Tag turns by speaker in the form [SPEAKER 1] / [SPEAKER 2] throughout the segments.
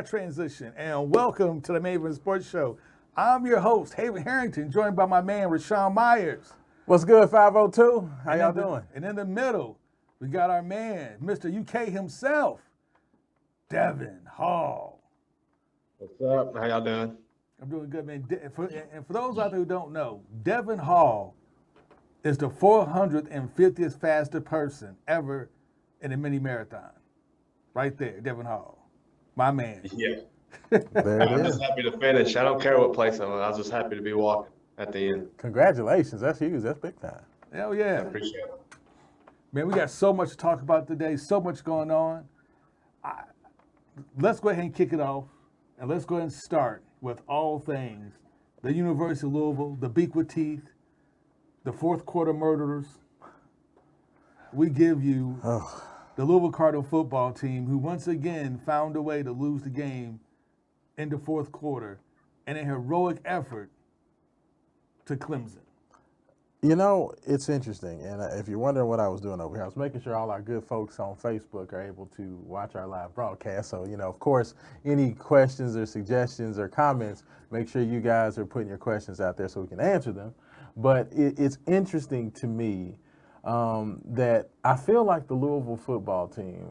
[SPEAKER 1] that transition, and welcome to the Maven Sports Show. I'm your host, Haven Harrington, joined by my man, Rashawn Myers.
[SPEAKER 2] What's good, 502? How y'all doing?
[SPEAKER 1] And in the middle, we got our man, Mr. UK himself, Devin Hall.
[SPEAKER 3] What's up? How y'all doing?
[SPEAKER 1] I'm doing good, man. And for those out there who don't know, Devin Hall is the 450th fastest person ever in a mini marathon. Right there, Devin Hall, my man.
[SPEAKER 3] Yeah.
[SPEAKER 2] There it
[SPEAKER 3] I'm
[SPEAKER 2] is.
[SPEAKER 3] just happy to finish. I don't care what place I'm in. I was just happy to be walking at the end.
[SPEAKER 2] Congratulations. That's huge. That's big time.
[SPEAKER 1] Hell
[SPEAKER 3] I
[SPEAKER 1] yeah.
[SPEAKER 3] appreciate it.
[SPEAKER 1] Man, we got so much to talk about today, so much going on. Let's go ahead and kick it off, and let's go ahead and start with all things the University of Louisville, the Beak with Teeth, the fourth quarter murderers. We give you the Louisville Cardinal football team, who once again found a way to lose the game in the fourth quarter in a heroic effort to Clemson.
[SPEAKER 2] You know, it's interesting. And if you're wondering what I was doing over here, I was making sure all our good folks on Facebook are able to watch our live broadcast. So, you know, of course, any questions or suggestions or comments, make sure you guys are putting your questions out there so we can answer them. But it's interesting to me that I feel like the Louisville football team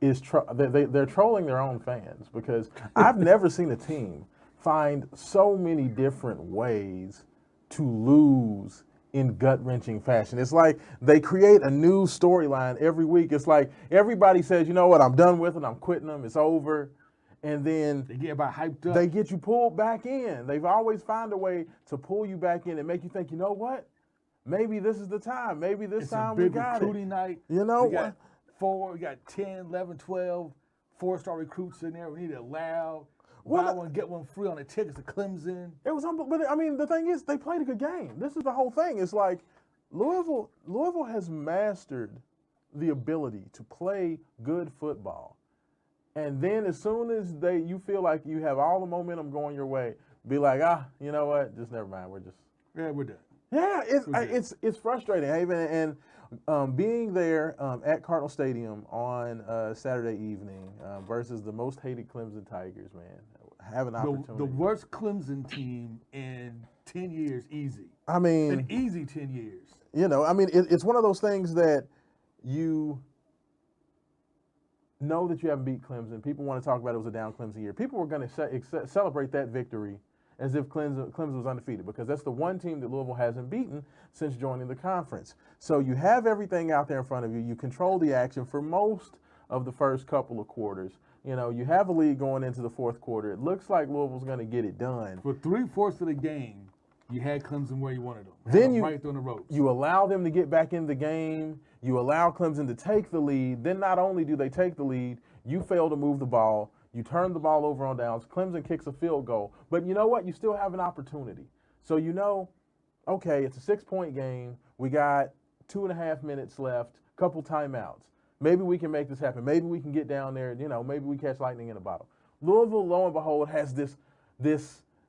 [SPEAKER 2] is they're trolling their own fans, because I've never seen a team find so many different ways to lose in gut-wrenching fashion. It's like they create a new storyline every week. It's like everybody says, you know what, I'm done with it, I'm quitting them, it's over. And then
[SPEAKER 1] They get about hyped up.
[SPEAKER 2] they get you pulled back in. They've always found a way to pull you back in and make you think, you know what, maybe this is the time. Maybe this
[SPEAKER 1] It's
[SPEAKER 2] time
[SPEAKER 1] a
[SPEAKER 2] we
[SPEAKER 1] big
[SPEAKER 2] got
[SPEAKER 1] recruiting
[SPEAKER 2] it.
[SPEAKER 1] night.
[SPEAKER 2] You know
[SPEAKER 1] we got
[SPEAKER 2] what?
[SPEAKER 1] we got 10, 11, 12 four-star recruits in there. We need it loud.
[SPEAKER 2] Well,
[SPEAKER 1] Buy one, get one free on the tickets to Clemson.
[SPEAKER 2] It was unbelievable. But I mean, the thing is, they played a good game. This is the whole thing. It's like Louisville has mastered the ability to play good football. And then as soon as you feel like you have all the momentum going your way, be like, you know what? Just never mind. We're
[SPEAKER 1] Done.
[SPEAKER 2] Yeah, it's frustrating, Haven, and being there at Cardinal Stadium on Saturday evening versus the most hated Clemson Tigers, man, have an opportunity.
[SPEAKER 1] The worst Clemson team in 10 years, easy.
[SPEAKER 2] I mean,
[SPEAKER 1] An easy 10 years.
[SPEAKER 2] you know, I mean, it's one of those things that you know that you haven't beat Clemson. People want to talk about it was a down Clemson year. People were going to celebrate that victory as if Clemson was undefeated, because that's the one team that Louisville hasn't beaten since joining the conference. So you have everything out there in front of you. You control the action for most of the first couple of quarters. You know, you have a lead going into the fourth quarter. It looks like Louisville's going to get it done.
[SPEAKER 1] For 3/4 of the game, you had Clemson where you wanted them.
[SPEAKER 2] Then you
[SPEAKER 1] right on the ropes.
[SPEAKER 2] You allow them to get back in the game. You allow Clemson to take the lead. Then not only do they take the lead, you fail to move the ball. You turn the ball over on downs. Clemson kicks a field goal. But you know what? You still have an opportunity. So you know, okay, it's a 6-point game. We got 2.5 minutes left, couple timeouts. Maybe we can make this happen. Maybe we can get down there, you know, maybe we catch lightning in a bottle. Louisville, lo and behold, has this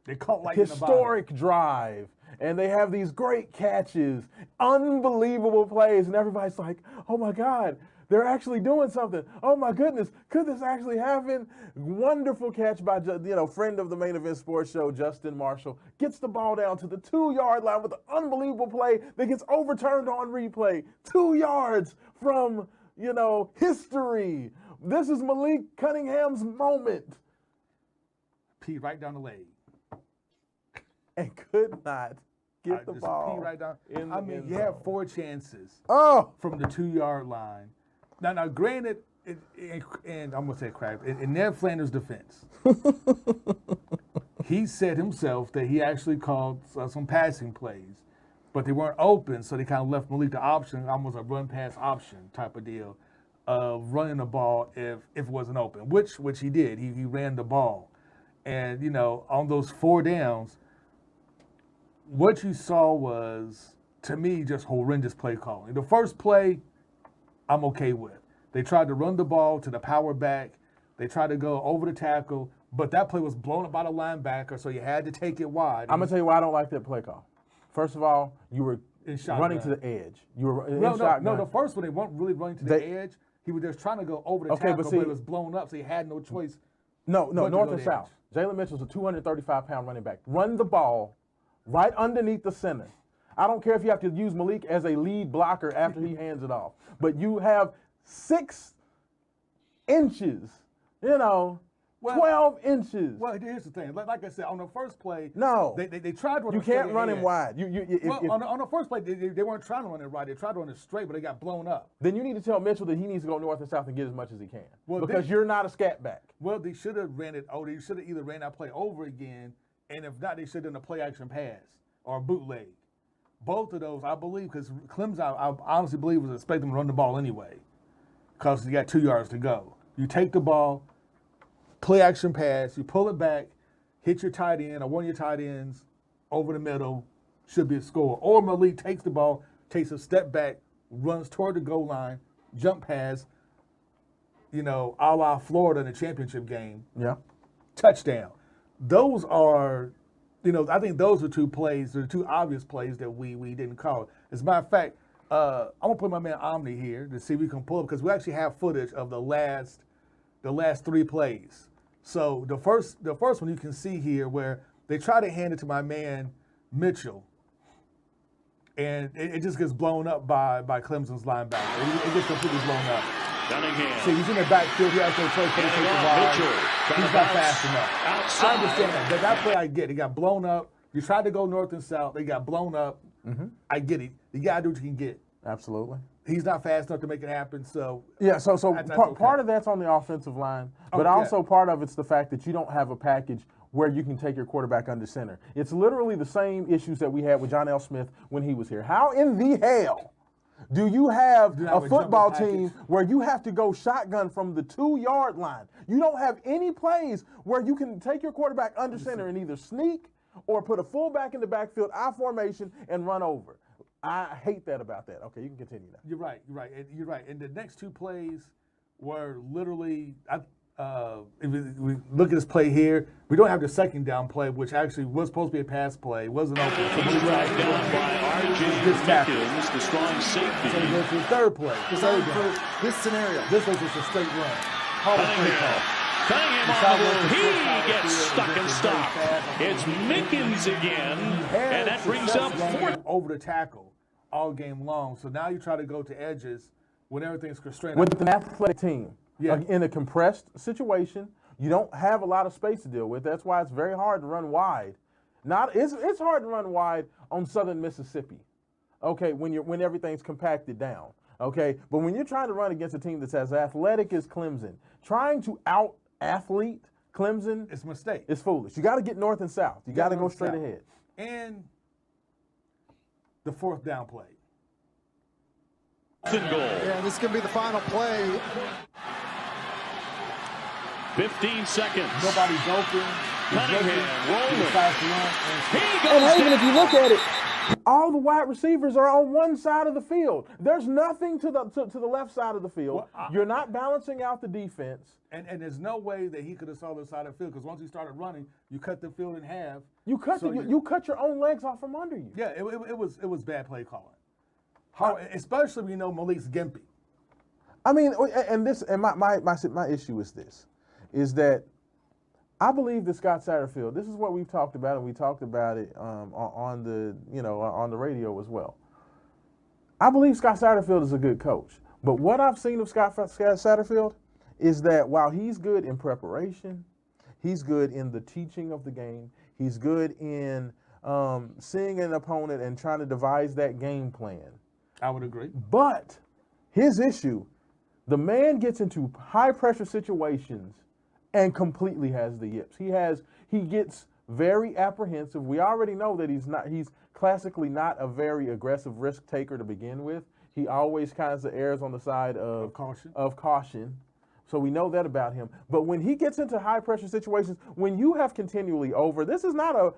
[SPEAKER 1] They caught lightning in a bottle.
[SPEAKER 2] historic drive, and they have these great catches, unbelievable plays, and everybody's like, oh my God, they're actually doing something. Oh my goodness, could this actually happen? Wonderful catch by, friend of the Main Event Sports Show, Justin Marshall, gets the ball down to the 2-yard line with an unbelievable play that gets overturned on replay. 2 yards from, history. This is Malik Cunningham's moment.
[SPEAKER 1] Pee right down the leg.
[SPEAKER 2] And could not get the
[SPEAKER 1] Just
[SPEAKER 2] ball.
[SPEAKER 1] pee right down.
[SPEAKER 2] in the end
[SPEAKER 1] you have
[SPEAKER 2] zone.
[SPEAKER 1] 4 chances
[SPEAKER 2] Oh,
[SPEAKER 1] from the 2-yard line. Now, granted, and I'm gonna say crap. In Ned Flanders' defense, he said himself that he actually called some passing plays, but they weren't open, so they kind of left Malik the option, almost a run-pass option type of deal, of running the ball if it wasn't open, which he did. He ran the ball, and on those 4 downs, what you saw was, to me, just horrendous play calling. The first play, I'm okay with. They tried to run the ball to the power back. They tried to go over the tackle, but that play was blown up by the linebacker, so you had to take it wide.
[SPEAKER 2] I'm going to tell you why I don't like that play call. First of all, you were
[SPEAKER 1] In shotgun.
[SPEAKER 2] running to the edge. You were in
[SPEAKER 1] No,
[SPEAKER 2] shotgun.
[SPEAKER 1] the first one, they weren't really running to the edge. He was just trying to go over the
[SPEAKER 2] Okay,
[SPEAKER 1] tackle,
[SPEAKER 2] but see-
[SPEAKER 1] it was blown up, so he had no choice
[SPEAKER 2] No,
[SPEAKER 1] But to
[SPEAKER 2] north
[SPEAKER 1] go
[SPEAKER 2] and
[SPEAKER 1] to
[SPEAKER 2] south. Jalen Mitchell's a 235-pound running back. Run the ball right underneath the center. I don't care if you have to use Malik as a lead blocker after he hands it off, but you have 6 inches, 12 inches.
[SPEAKER 1] Well, here's the thing. Like I said, on the first play,
[SPEAKER 2] No.
[SPEAKER 1] they tried to run
[SPEAKER 2] You
[SPEAKER 1] it straight
[SPEAKER 2] can't run him
[SPEAKER 1] ahead.
[SPEAKER 2] wide.
[SPEAKER 1] On the first play, they weren't trying to run it right. They tried to run it straight, but they got blown up.
[SPEAKER 2] Then you need to tell Mitchell that he needs to go north and south and get as much as he can.
[SPEAKER 1] Well,
[SPEAKER 2] because you're not a scat back.
[SPEAKER 1] Well, they should have ran it. Oh, they should have either ran that play over again, and if not, they should have done a play action pass or a bootleg. Both of those, I believe, because Clemson, I honestly believe, was expecting to run the ball anyway, because you got 2 yards to go. You take the ball, play action pass, you pull it back, hit your tight end or one of your tight ends over the middle, should be a score. Or Malik takes the ball, takes a step back, runs toward the goal line, jump pass, a la Florida in the championship game,
[SPEAKER 2] Yeah.
[SPEAKER 1] touchdown. Those are, I think those are 2 plays, the 2 obvious plays that we didn't call. As a matter of fact, I'm gonna put my man Omni here to see if we can pull up, because we actually have footage of the last 3 plays. So the first one you can see here where they try to hand it to my man Mitchell, and it just gets blown up by Clemson's linebacker. It gets completely blown up.
[SPEAKER 4] Cunningham.
[SPEAKER 1] See, he's in the backfield. He has no choice but to take the ball.
[SPEAKER 4] Mitchell.
[SPEAKER 1] He's not fast enough.
[SPEAKER 4] Outside.
[SPEAKER 1] I understand that. That play I get. He got blown up. You tried to go north and south. They got blown up. I get it. You got to do what you can get.
[SPEAKER 2] Absolutely.
[SPEAKER 1] He's not fast enough to make it happen. So
[SPEAKER 2] Yeah, so
[SPEAKER 1] that's
[SPEAKER 2] part
[SPEAKER 1] okay.
[SPEAKER 2] of that's on the offensive line, but
[SPEAKER 1] yeah.
[SPEAKER 2] also part of it's the fact that you don't have a package where you can take your quarterback under center. It's literally the same issues that we had with John L. Smith when he was here. How in the hell do you have
[SPEAKER 1] Do you have
[SPEAKER 2] a
[SPEAKER 1] a
[SPEAKER 2] football
[SPEAKER 1] jumbo
[SPEAKER 2] team
[SPEAKER 1] package?
[SPEAKER 2] where you have to go shotgun from the 2-yard line? You don't have any plays where you can take your quarterback under center and either sneak or put a fullback in the backfield, I formation, and run over. I hate that about that. Okay, you can continue now.
[SPEAKER 1] You're right. You're right. And the next 2 plays were literally. If we look at this play here, we don't have the second down play, which actually was supposed to be a pass play. It wasn't open. So
[SPEAKER 4] He's dragged down by R.J.
[SPEAKER 1] tackle.
[SPEAKER 4] Mickens, the strong
[SPEAKER 1] So he
[SPEAKER 4] safety.
[SPEAKER 1] goes to the third play.
[SPEAKER 5] Designed
[SPEAKER 1] Third down.
[SPEAKER 5] for this scenario.
[SPEAKER 1] This was just a straight run. Call a straight call.
[SPEAKER 4] Cunningham on the move. He gets stuck and stopped. It's Mickens again, and that brings up
[SPEAKER 1] Success running
[SPEAKER 4] 4th.
[SPEAKER 1] over the tackle all game long. So now you try to go to edges when everything's constrained.
[SPEAKER 2] With an athletic team,
[SPEAKER 1] Yeah.
[SPEAKER 2] in a compressed situation, you don't have a lot of space to deal with. That's why it's very hard to run wide. It's hard to run wide on Southern Mississippi. Okay, when everything's compacted down. Okay, but when you're trying to run against a team that's as athletic as Clemson, trying to out-athlete Clemson
[SPEAKER 1] It's a mistake.
[SPEAKER 2] is foolish. You got to get north and south. You got to go
[SPEAKER 1] north
[SPEAKER 2] straight
[SPEAKER 1] south.
[SPEAKER 2] ahead.
[SPEAKER 1] And the 4th down play.
[SPEAKER 4] Goal.
[SPEAKER 5] Yeah, this is going to be the final play.
[SPEAKER 4] 15 seconds.
[SPEAKER 1] Nobody's open.
[SPEAKER 4] Cunningham rolling.
[SPEAKER 1] He decides to run, and
[SPEAKER 4] He
[SPEAKER 6] And
[SPEAKER 4] goes
[SPEAKER 6] even if you look at it,
[SPEAKER 2] All the wide receivers are on one side of the field. There's nothing to the left side of the field.
[SPEAKER 1] Well,
[SPEAKER 2] You're not balancing out the defense.
[SPEAKER 1] And there's no way that he could have saw the side of the field, because once he started running, you cut the field in half.
[SPEAKER 2] You cut
[SPEAKER 1] So
[SPEAKER 2] you cut your own legs off from under you.
[SPEAKER 1] Yeah, it was bad play calling. Especially when you know Malik's gimpy.
[SPEAKER 2] I mean, my issue is this, is that I believe that Scott Satterfield. This is what we've talked about, and we talked about it on the radio as well. I believe Scott Satterfield is a good coach, but what I've seen of Scott Satterfield is that while he's good in preparation, he's good in the teaching of the game. He's good in seeing an opponent and trying to devise that game plan.
[SPEAKER 1] I would agree.
[SPEAKER 2] But his issue, the man gets into high pressure situations and completely has the yips. He gets very apprehensive. We already know that he's classically not a very aggressive risk taker to begin with. He always kind of errs on the side of caution. So we know that about him. But when he gets into high pressure situations, when you have continually this is not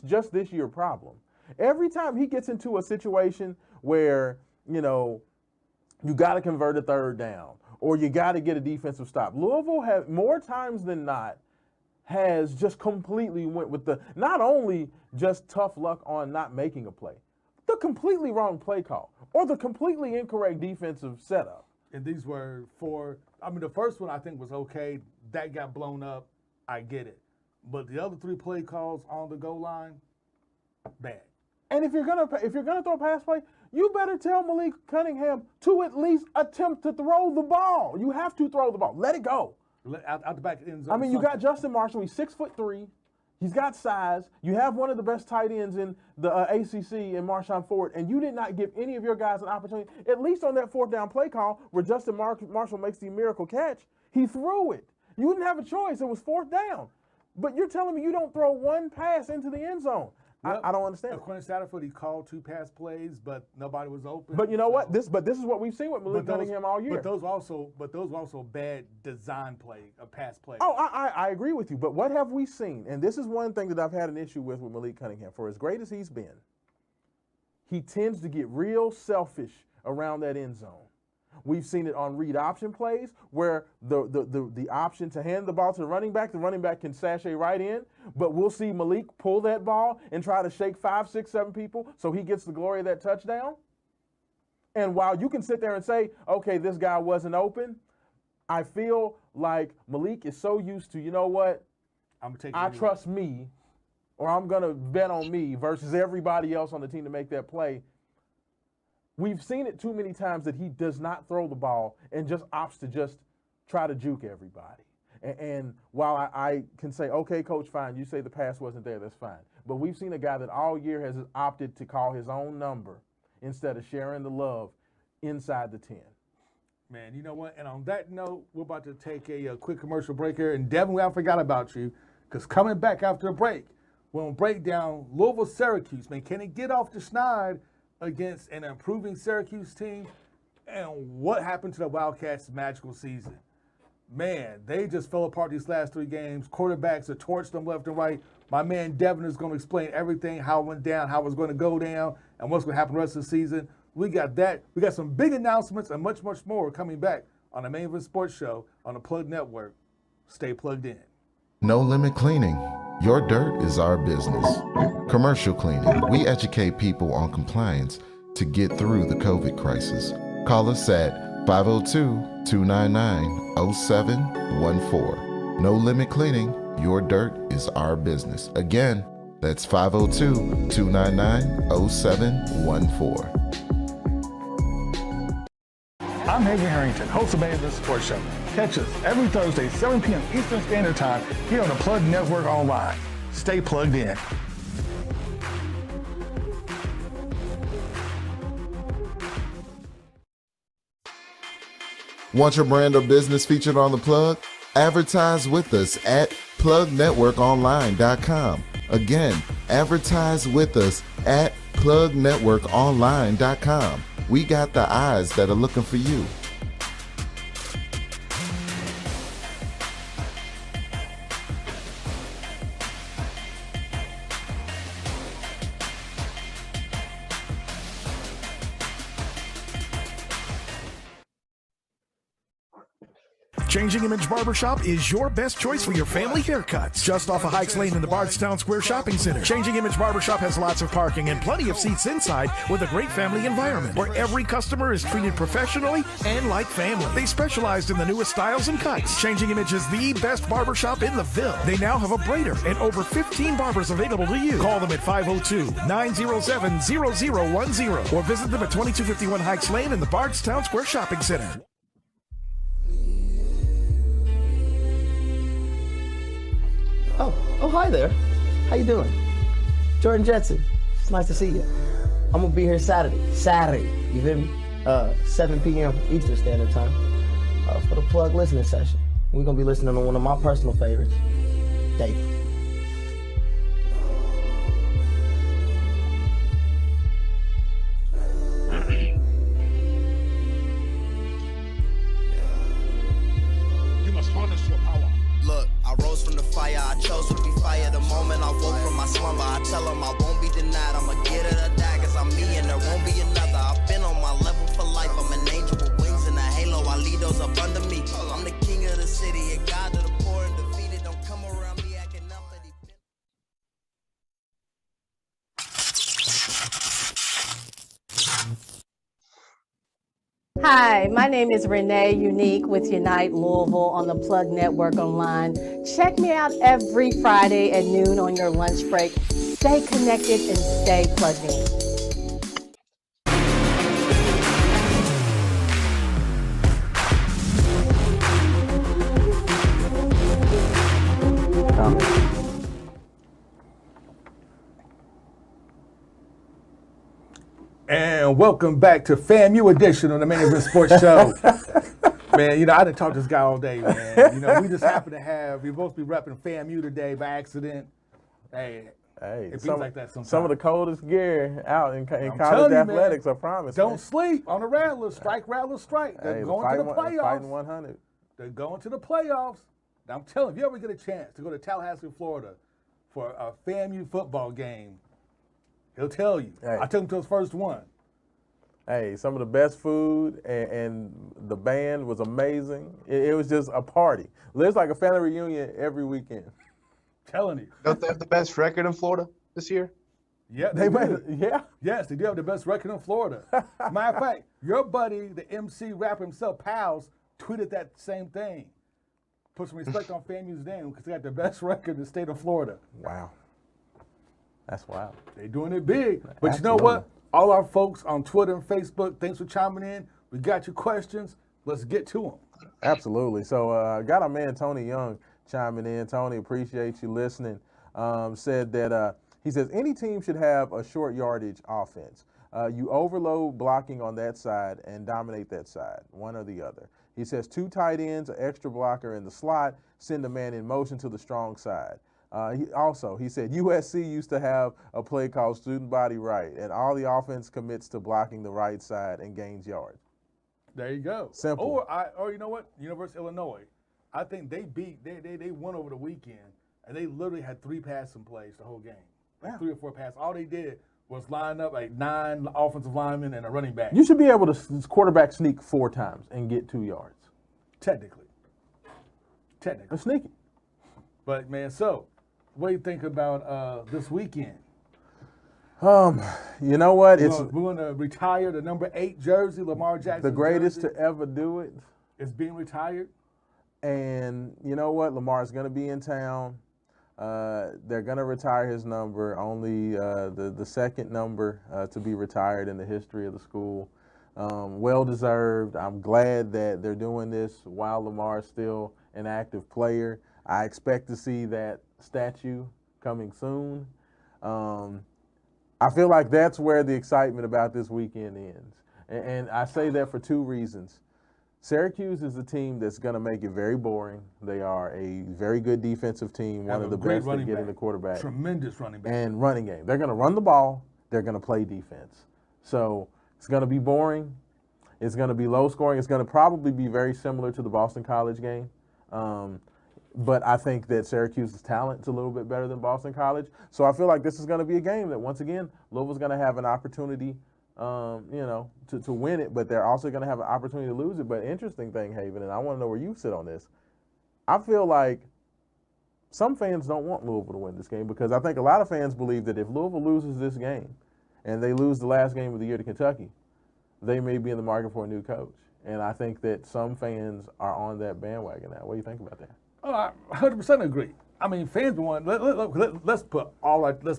[SPEAKER 2] just this year problem. Every time he gets into a situation where, you got to convert a third down or you got to get a defensive stop. Louisville has more times than not has just completely went with not only just tough luck on not making a play, the completely wrong play call or the completely incorrect defensive setup.
[SPEAKER 1] And these were the first one I think was okay. That got blown up. I get it. But the other 3 play calls on the goal line, bad.
[SPEAKER 2] And if you're gonna throw a pass play, you better tell Malik Cunningham to at least attempt to throw the ball. You have to throw the ball. Let it go.
[SPEAKER 1] Out the back end zone.
[SPEAKER 2] I mean, you got Justin Marshall. He's 6'3". He's got size. You have one of the best tight ends in the ACC in Marshawn Ford, and you did not give any of your guys an opportunity, at least on that 4th down play call where Justin Marshall makes the miracle catch. He threw it. You didn't have a choice. It was 4th down. But you're telling me you don't throw one pass into the end zone. I don't understand.
[SPEAKER 1] Quentin Satterfield, he called 2 pass plays, but nobody was open.
[SPEAKER 2] But you know what? This is what we've seen with Malik Cunningham all year.
[SPEAKER 1] But those were also bad design play, a pass play.
[SPEAKER 2] Oh, I agree with you. But what have we seen? And this is one thing that I've had an issue with Malik Cunningham. For as great as he's been, he tends to get real selfish around that end zone. We've seen it on read option plays where the option to hand the ball to the running back can sashay right in, but we'll see Malik pull that ball and try to shake 5, 6, 7 people so he gets the glory of that touchdown. And while you can sit there and say, okay, this guy wasn't open, I feel like Malik is so used to, you know what, I trust me, or I'm going to bet on me versus everybody else on the team to make that play. We've seen it too many times that he does not throw the ball and just opts to just try to juke everybody. And while I can say, okay, coach, fine, you say the pass wasn't there, that's fine. But we've seen a guy that all year has opted to call his own number instead of sharing the love inside the 10.
[SPEAKER 1] Man, you know what? And on that note, we're about to take a quick commercial break here. And Devin, I forgot about you, because coming back after a break, we're going to break down Louisville-Syracuse. Man, can it get off the schneid against an improving Syracuse team, and what happened to the Wildcats' magical season? Man, they just fell apart these last 3 games. Quarterbacks are torched them left and right. My man Devin is going to explain everything, how it went down, how it's going to go down, and what's going to happen the rest of the season. We got that. We got some big announcements and much, much more coming back on the Main Event Sports Show on the Plug Network. Stay plugged in.
[SPEAKER 6] No Limit Cleaning. Your dirt is our business. Commercial cleaning. We educate people on compliance to get through the COVID crisis. Call us at 502-299-0714. No Limit Cleaning. Your dirt is our business. Again, that's 502-299-0714.
[SPEAKER 7] I'm Haven Harrington, host of Main Event Sports Show. Catch us every Thursday, 7 p.m. Eastern Standard Time here on the Plug Network Online. Stay plugged in.
[SPEAKER 6] Want your brand or business featured on the Plug? Advertise with us at plugnetworkonline.com. Again, advertise with us at plugnetworkonline.com. We got the eyes that are looking for you.
[SPEAKER 8] Changing Image Barbershop is your best choice for your family haircuts. Just off of Hikes Lane in the Bardstown Square Shopping Center. Changing Image Barbershop has lots of parking and plenty of seats inside with a great family environment where every customer is treated professionally and like family. They specialize in the newest styles and cuts. Changing Image is the best barbershop in the Ville. They now have a braider and over 15 barbers available to you. Call them at 502-907-0010 or visit them at 2251 Hikes Lane in the Bardstown Square Shopping Center.
[SPEAKER 9] Oh, hi there. How you doing? Jordan Jetson. It's nice to see you. I'm gonna be here Saturday, you feel me? 7 p.m. Eastern Standard Time for the Plug listening session. We're gonna be listening to one of my personal favorites, David.
[SPEAKER 10] You must harness your power.
[SPEAKER 11] Look, I rose from the fire, I chose to be fire. The moment I woke from my slumber, I tell them I won't be denied. I'ma get it or die, cause I'm me and there won't be another. I've been on my level for life, I'm an angel with wings and a halo. I lead those up under me. I'm the king of the city, a god to the poor and defeated. Don't come around me acting up that he
[SPEAKER 12] Hi, my name is Renee Unique with Unite Louisville on the Plug Network Online. Check me out every Friday at noon on your lunch break. Stay connected and stay plugged in.
[SPEAKER 1] And welcome back to FAMU edition of the Main Event Sports Show. Man, you know, I didn't talk to this guy all day, man. You know, we just happen to have, we're supposed to be repping FAMU today by accident. Hey, it feels like that sometimes.
[SPEAKER 2] Some of the coldest gear out in college
[SPEAKER 1] telling you,
[SPEAKER 2] athletics,
[SPEAKER 1] man,
[SPEAKER 2] I promise.
[SPEAKER 1] Don't sleep on the Rattlers. Strike, Rattlers, strike. They're going to the playoffs.
[SPEAKER 2] Fighting 100.
[SPEAKER 1] They're going to the playoffs. Now, I'm telling you, if you ever get a chance to go to Tallahassee, Florida for a FAMU football game, he'll tell you.
[SPEAKER 2] Hey.
[SPEAKER 1] I took him to his first one.
[SPEAKER 2] Hey, some of the best food and the band was amazing. It was just a party. It's like a family reunion every weekend.
[SPEAKER 1] Telling you.
[SPEAKER 3] Don't they have the best record in Florida this year?
[SPEAKER 1] Yeah,
[SPEAKER 2] They
[SPEAKER 1] do.
[SPEAKER 2] yeah.
[SPEAKER 1] Yes, they do have the best record in Florida. Matter of fact, your buddy, the MC rapper himself, Pals, tweeted that same thing. Put some respect on FAMU's name because they got the best record in the state of Florida.
[SPEAKER 2] Wow. That's wild.
[SPEAKER 1] They're doing it big. But
[SPEAKER 2] Absolutely.
[SPEAKER 1] you know what? All our folks on Twitter and Facebook, thanks for chiming in. We got your questions. Let's get to them.
[SPEAKER 2] Absolutely. So got our man Tony Young chiming in. Tony, appreciate you listening. Said that he says any team should have a short yardage offense. You overload blocking on that side and dominate that side, one or the other. He says 2 tight ends, an extra blocker in the slot, send a man in motion to the strong side. He said USC used to have a play called student body right, and all the offense commits to blocking the right side and gains yards.
[SPEAKER 1] There you go.
[SPEAKER 2] Simple.
[SPEAKER 1] Or you know what? University of Illinois. I think they won over the weekend, and they literally had 3 passing plays the whole game. Like 3 or 4 passes. All they did was line up like 9 offensive linemen and a running back.
[SPEAKER 2] You should be able to quarterback sneak 4 times and get 2 yards.
[SPEAKER 1] Technically.
[SPEAKER 2] It's sneaky.
[SPEAKER 1] But, man, so what do you think about this weekend?
[SPEAKER 2] You know what?
[SPEAKER 1] We're going to retire the number 8 jersey, Lamar Jackson.
[SPEAKER 2] The greatest
[SPEAKER 1] jersey.
[SPEAKER 2] to ever do it.
[SPEAKER 1] It's being retired.
[SPEAKER 2] And you know what? Lamar's going to be in town. They're going to retire his number, only the second number to be retired in the history of the school. Well-deserved. I'm glad that they're doing this while Lamar's still an active player. I expect to see that statue coming soon. I feel like that's where the excitement about this weekend ends. And I say that for 2 reasons. Syracuse is a team that's going to make it very boring. They are a very good defensive team, one of the best at getting the quarterback.
[SPEAKER 1] Tremendous running back.
[SPEAKER 2] And running game. They're going to run the ball. They're going to play defense. So it's going to be boring. It's going to be low scoring. It's going to probably be very similar to the Boston College game. But I think that Syracuse's talent is a little bit better than Boston College. So I feel like this is going to be a game that, once again, Louisville's going to have an opportunity to win it, but they're also going to have an opportunity to lose it. But interesting thing, Haven, and I want to know where you sit on this. I feel like some fans don't want Louisville to win this game because I think a lot of fans believe that if Louisville loses this game and they lose the last game of the year to Kentucky, they may be in the market for a new coach. And I think that some fans are on that bandwagon now. What do you think about that?
[SPEAKER 1] Oh, I 100% agree. I mean, fans want. Let's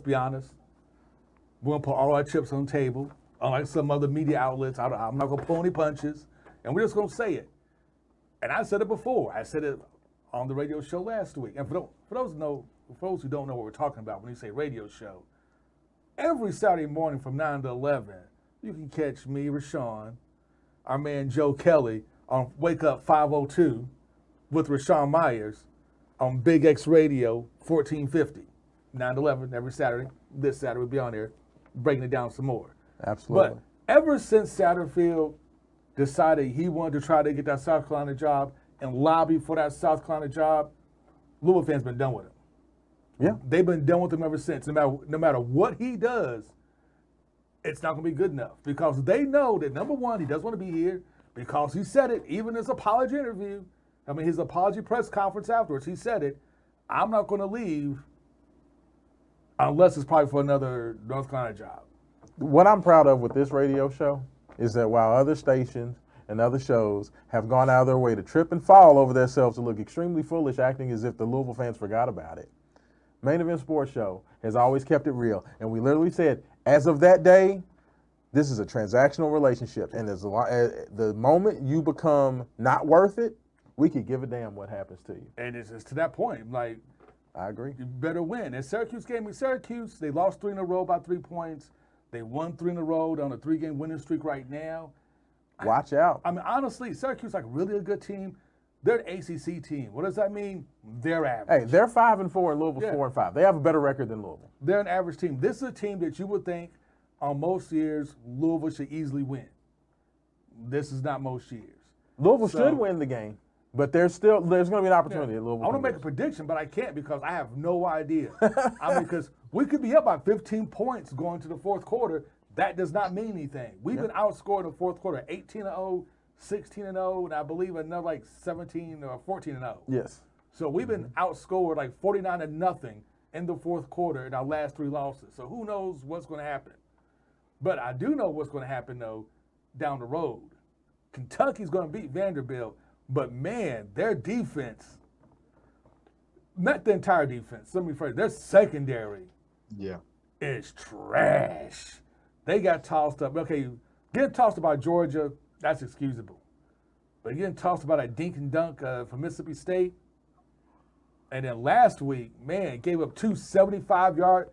[SPEAKER 1] be honest. We're gonna put all our chips on the table. Unlike some other media outlets, I'm not gonna pull any punches, and we're just gonna say it. And I said it before. I said it on the radio show last week. And for those who don't know what we're talking about when you say radio show, every Saturday morning from 9 to 11, you can catch me, Rashawn, our man Joe Kelly on Wake Up 502 with Rashawn Myers on Big X Radio 1450, 9 to 11 every Saturday. This Saturday we'll be on there breaking it down some more.
[SPEAKER 2] Absolutely.
[SPEAKER 1] But ever since Satterfield decided he wanted to try to get that South Carolina job and lobby for that South Carolina job, Louisville fans been done with him.
[SPEAKER 2] Yeah.
[SPEAKER 1] They've been done with him ever since. No matter what he does, it's not going to be good enough because they know that, number one, he doesn't want to be here because he said it, even in his apology interview. I mean, his apology press conference afterwards, he said it, I'm not going to leave unless it's probably for another North Carolina job.
[SPEAKER 2] What I'm proud of with this radio show is that while other stations and other shows have gone out of their way to trip and fall over themselves to look extremely foolish, acting as if the Louisville fans forgot about it. Main Event Sports Show has always kept it real, and we literally said, as of that day, this is a transactional relationship, and as the moment you become not worth it, we could give a damn what happens to you.
[SPEAKER 1] And it's to that point, like,
[SPEAKER 2] I agree.
[SPEAKER 1] you better win. And Syracuse game with Syracuse, they lost 3 in a row by 3 points. They won 3 in a row. They're on a 3-game winning streak right now.
[SPEAKER 2] Watch out.
[SPEAKER 1] I mean, honestly, Syracuse like really a good team. They're an ACC team. What does that mean? They're average.
[SPEAKER 2] Hey, they're 5-4 and Louisville's 4-5. They have a better record than Louisville.
[SPEAKER 1] They're an average team. This is a team that you would think on most years Louisville should easily win. This is not most years.
[SPEAKER 2] Louisville should win the game. But there's going to be an opportunity at Louisville.
[SPEAKER 1] I want to make a prediction, but I can't because I have no idea. I mean, because we could be up by 15 points going to the fourth quarter. That does not mean anything. We've been outscored in the fourth quarter 18-0, 16-0, and I believe another like 17 or 14-0.
[SPEAKER 2] Yes.
[SPEAKER 1] So we've been outscored like 49-0 in the fourth quarter in our last 3 losses. So who knows what's going to happen? But I do know what's going to happen, though, down the road. Kentucky's going to beat Vanderbilt. But, man, their defense, not the entire defense, let me phrase, their secondary is trash. They got tossed up. Okay, getting tossed by Georgia, that's excusable. But getting tossed about a dink and dunk from Mississippi State. And then last week, man, gave up 2 75-yard,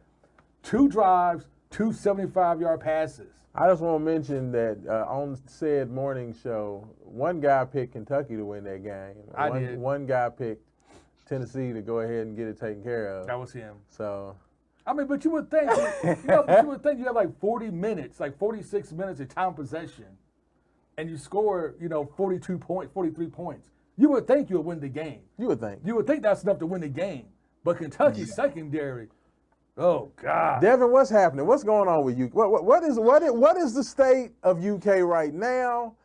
[SPEAKER 1] 2 drives, 2 75-yard passes.
[SPEAKER 2] I just want to mention that on said morning show, one guy picked Kentucky to win that game.
[SPEAKER 1] I did.
[SPEAKER 2] One guy picked Tennessee to go ahead and get it taken care of.
[SPEAKER 1] That was him.
[SPEAKER 2] So,
[SPEAKER 1] I mean, but you would think, you have like 40 minutes, like 46 minutes of time possession, and you score, 42 points, 43 points. You would think you would win the game.
[SPEAKER 2] You would think.
[SPEAKER 1] You would think that's enough to win the game. But Kentucky's secondary, oh God.
[SPEAKER 2] Devin, what's happening? What's going on with you? What is the state of UK right now?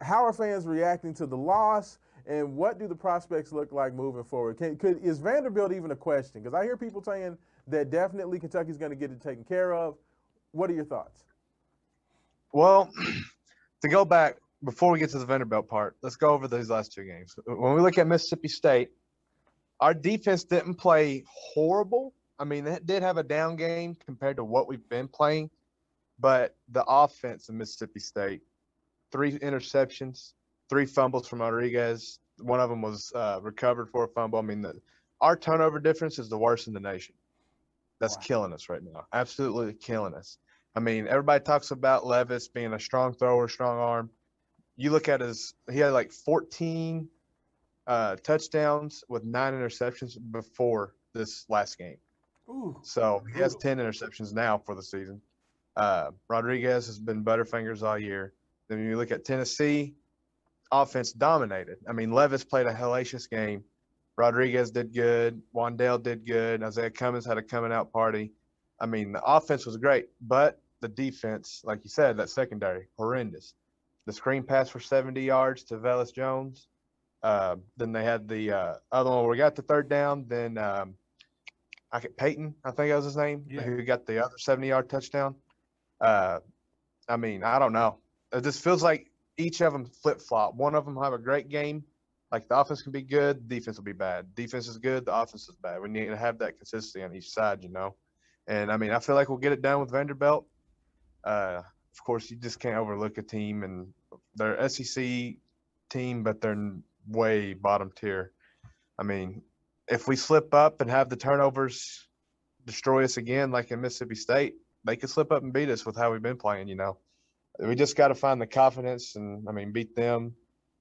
[SPEAKER 2] How are fans reacting to the loss? And what do the prospects look like moving forward? Is Vanderbilt even a question? Because I hear people saying that definitely Kentucky's going to get it taken care of. What are your thoughts?
[SPEAKER 3] Well, to go back, before we get to the Vanderbilt part, let's go over these last 2 games. When we look at Mississippi State, our defense didn't play horrible. I mean, it did have a down game compared to what we've been playing, but the offense in Mississippi State, 3 interceptions, 3 fumbles from Rodriguez. One of them was recovered for a fumble. I mean, our turnover difference is the worst in the nation. That's killing us right now. Absolutely killing us. I mean, everybody talks about Levis being a strong thrower, strong arm. You look at he had like 14 touchdowns with 9 interceptions before this last game.
[SPEAKER 1] Ooh,
[SPEAKER 3] so he has 10 interceptions now for the season. Rodriguez has been butterfingers all year. Then when you look at Tennessee, offense dominated. I mean, Levis played a hellacious game. Rodriguez did good. Wandale did good. Isaiah Cummins had a coming out party. I mean, the offense was great, but the defense, like you said, that secondary, horrendous. The screen pass for 70 yards to Velus Jones. Then they had the other one where we got the 3rd down. Then Peyton, I think that was his name, who got the other 70-yard touchdown. I mean, I don't know. It just feels like each of them flip-flop. One of them have a great game. Like the offense can be good, the defense will be bad. Defense is good, the offense is bad. We need to have that consistency on each side, And, I mean, I feel like we'll get it done with Vanderbilt. Of course, you just can't overlook a team, and they're an SEC team, but they're way bottom tier. I mean, if we slip up and have the turnovers destroy us again, like in Mississippi State, they could slip up and beat us with how we've been playing, We just got to find the confidence and, I mean, beat them.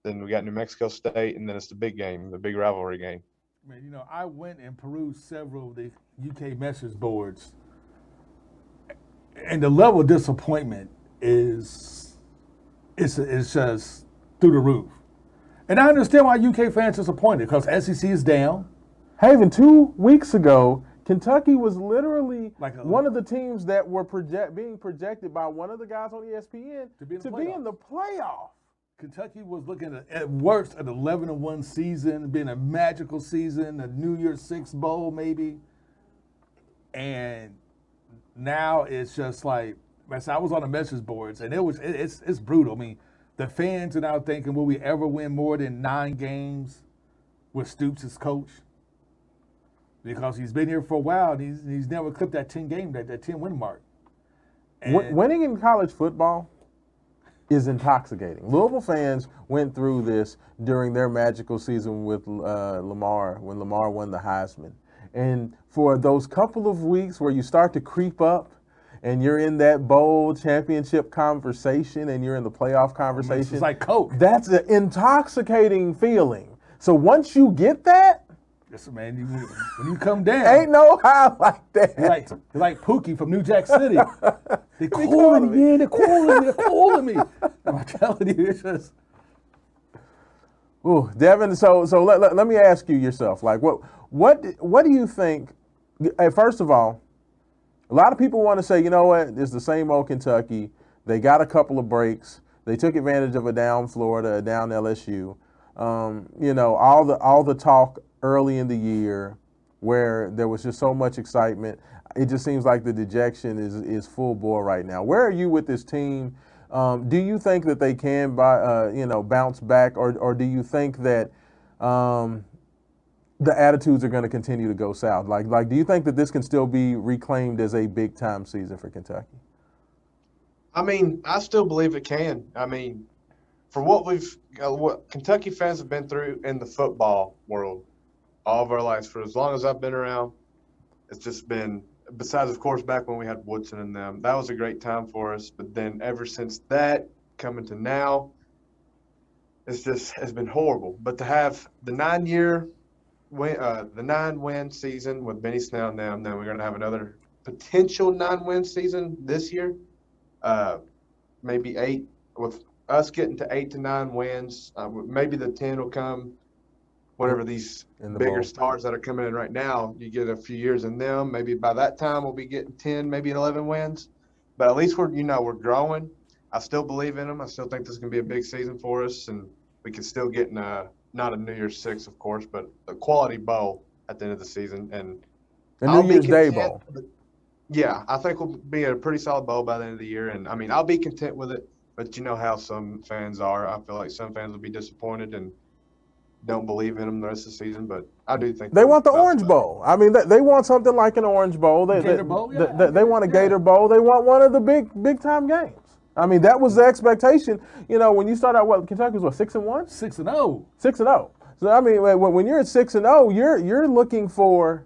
[SPEAKER 3] Then we got New Mexico State, and then it's the big game, the big rivalry game.
[SPEAKER 1] Man, I went and perused several of the UK message boards, and the level of disappointment is just through the roof. And I understand why UK fans are disappointed, because SEC is down.
[SPEAKER 2] Haven, 2 weeks ago, Kentucky was literally one of the teams that were being projected by one of the guys on ESPN to be in the playoff.
[SPEAKER 1] Kentucky was looking at worst an 11-1 season, being a magical season, a New Year's Six bowl maybe. And now it's just like, I was on the message boards, and it's brutal. I mean, the fans are now thinking, will we ever win more than 9 games with Stoops as coach? Because he's been here for a while and he's never clipped that 10-win mark. And
[SPEAKER 2] Winning in college football is intoxicating. Louisville fans went through this during their magical season with Lamar, when Lamar won the Heisman. And for those couple of weeks where you start to creep up and you're in that bowl championship conversation and you're in the playoff conversation.
[SPEAKER 1] It's like Coke.
[SPEAKER 2] That's an intoxicating feeling. So once you get that,
[SPEAKER 1] listen, man, when you come down,
[SPEAKER 2] ain't no high like that.
[SPEAKER 1] You're like Pookie from New Jack City. They're calling me, man. They're calling me. I'm telling you, it's just.
[SPEAKER 2] Ooh, Devin. So let me ask you yourself, like, what do you think? First of all, a lot of people want to say, you know what, it's the same old Kentucky. They got a couple of breaks. They took advantage of a down Florida, a down LSU. You know, all the talk early in the year where there was just so much excitement. It just seems like the dejection is full bore right now. Where are you with this team? Do you think that they can bounce back, or do you think that the attitudes are going to continue to go south? Like, do you think that this can still be reclaimed as a big time season for Kentucky?
[SPEAKER 3] I mean, I still believe it can. I mean, for what Kentucky fans have been through in the football world all of our lives, for as long as I've been around, it's just been, besides, of course, back when we had Woodson and them, that was a great time for us. But then ever since that, coming to now, it's been horrible. But to have the 9-win season with Benny Snell and them, then we're going to have another potential 9-win season this year, maybe 8, with us getting to 8 to 9 wins. Maybe the 10 will come whenever these bigger stars that are coming in right now, you get a few years in them. Maybe by that time we'll be getting 10, maybe 11 wins. But at least we're growing. I still believe in them. I still think this is going to be a big season for us, and we can still get in not a New Year's Six, of course, but a quality bowl at the end of the season. And
[SPEAKER 2] a New Year's Day bowl.
[SPEAKER 3] Yeah, I think we'll be a pretty solid bowl by the end of the year. And, I mean, I'll be content with it. But you know how some fans are. I feel like some fans will be disappointed and don't believe in them the rest of the season. But I do think
[SPEAKER 2] they want the Orange Bowl. I mean, they want something like an Orange Bowl. They want a Gator Bowl. They want one of the big time games. I mean, that was the expectation. You know, when you start out, Kentucky was 6-1?
[SPEAKER 1] 6-0.
[SPEAKER 2] 6-0. So I mean, when you're at 6-0, you're looking for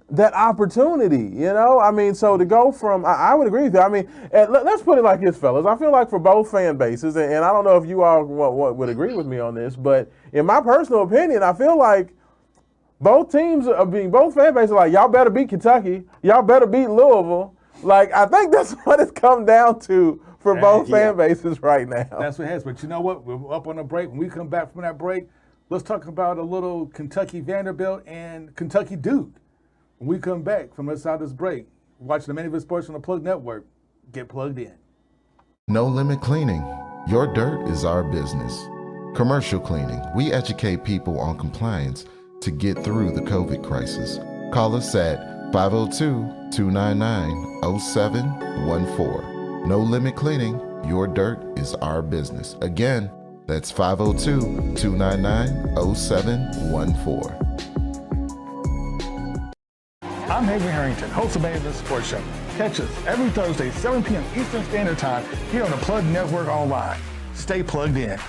[SPEAKER 2] that opportunity. You know, I mean, so to go from, I would agree with you. I mean, let's put it like this, fellas. I feel like for both fan bases, and I don't know if you all would agree with me on this, but in my personal opinion, I feel like both fan bases are like, y'all better beat Kentucky, y'all better beat Louisville. Like, I think that's what it's come down to for both fan bases right now.
[SPEAKER 1] That's what it has. But you know what? We're up on a break. When we come back from that break, let's talk about a little Kentucky Vanderbilt and Kentucky Duke. When we come back from this side of this break, watching the Main Event Sports on the Plug Network. Get plugged in.
[SPEAKER 6] No Limit Cleaning. Your dirt is our business. Commercial cleaning. We educate people on compliance to get through the COVID crisis. Call us at 502-299-0714. No Limit Cleaning. Your dirt is our business. Again, that's 502-299-0714.
[SPEAKER 7] I'm Avery Harrington, host of Main Event Sports Show. Catch us every Thursday, 7 p.m. Eastern Standard Time here on the Plug Network Online. Stay plugged in.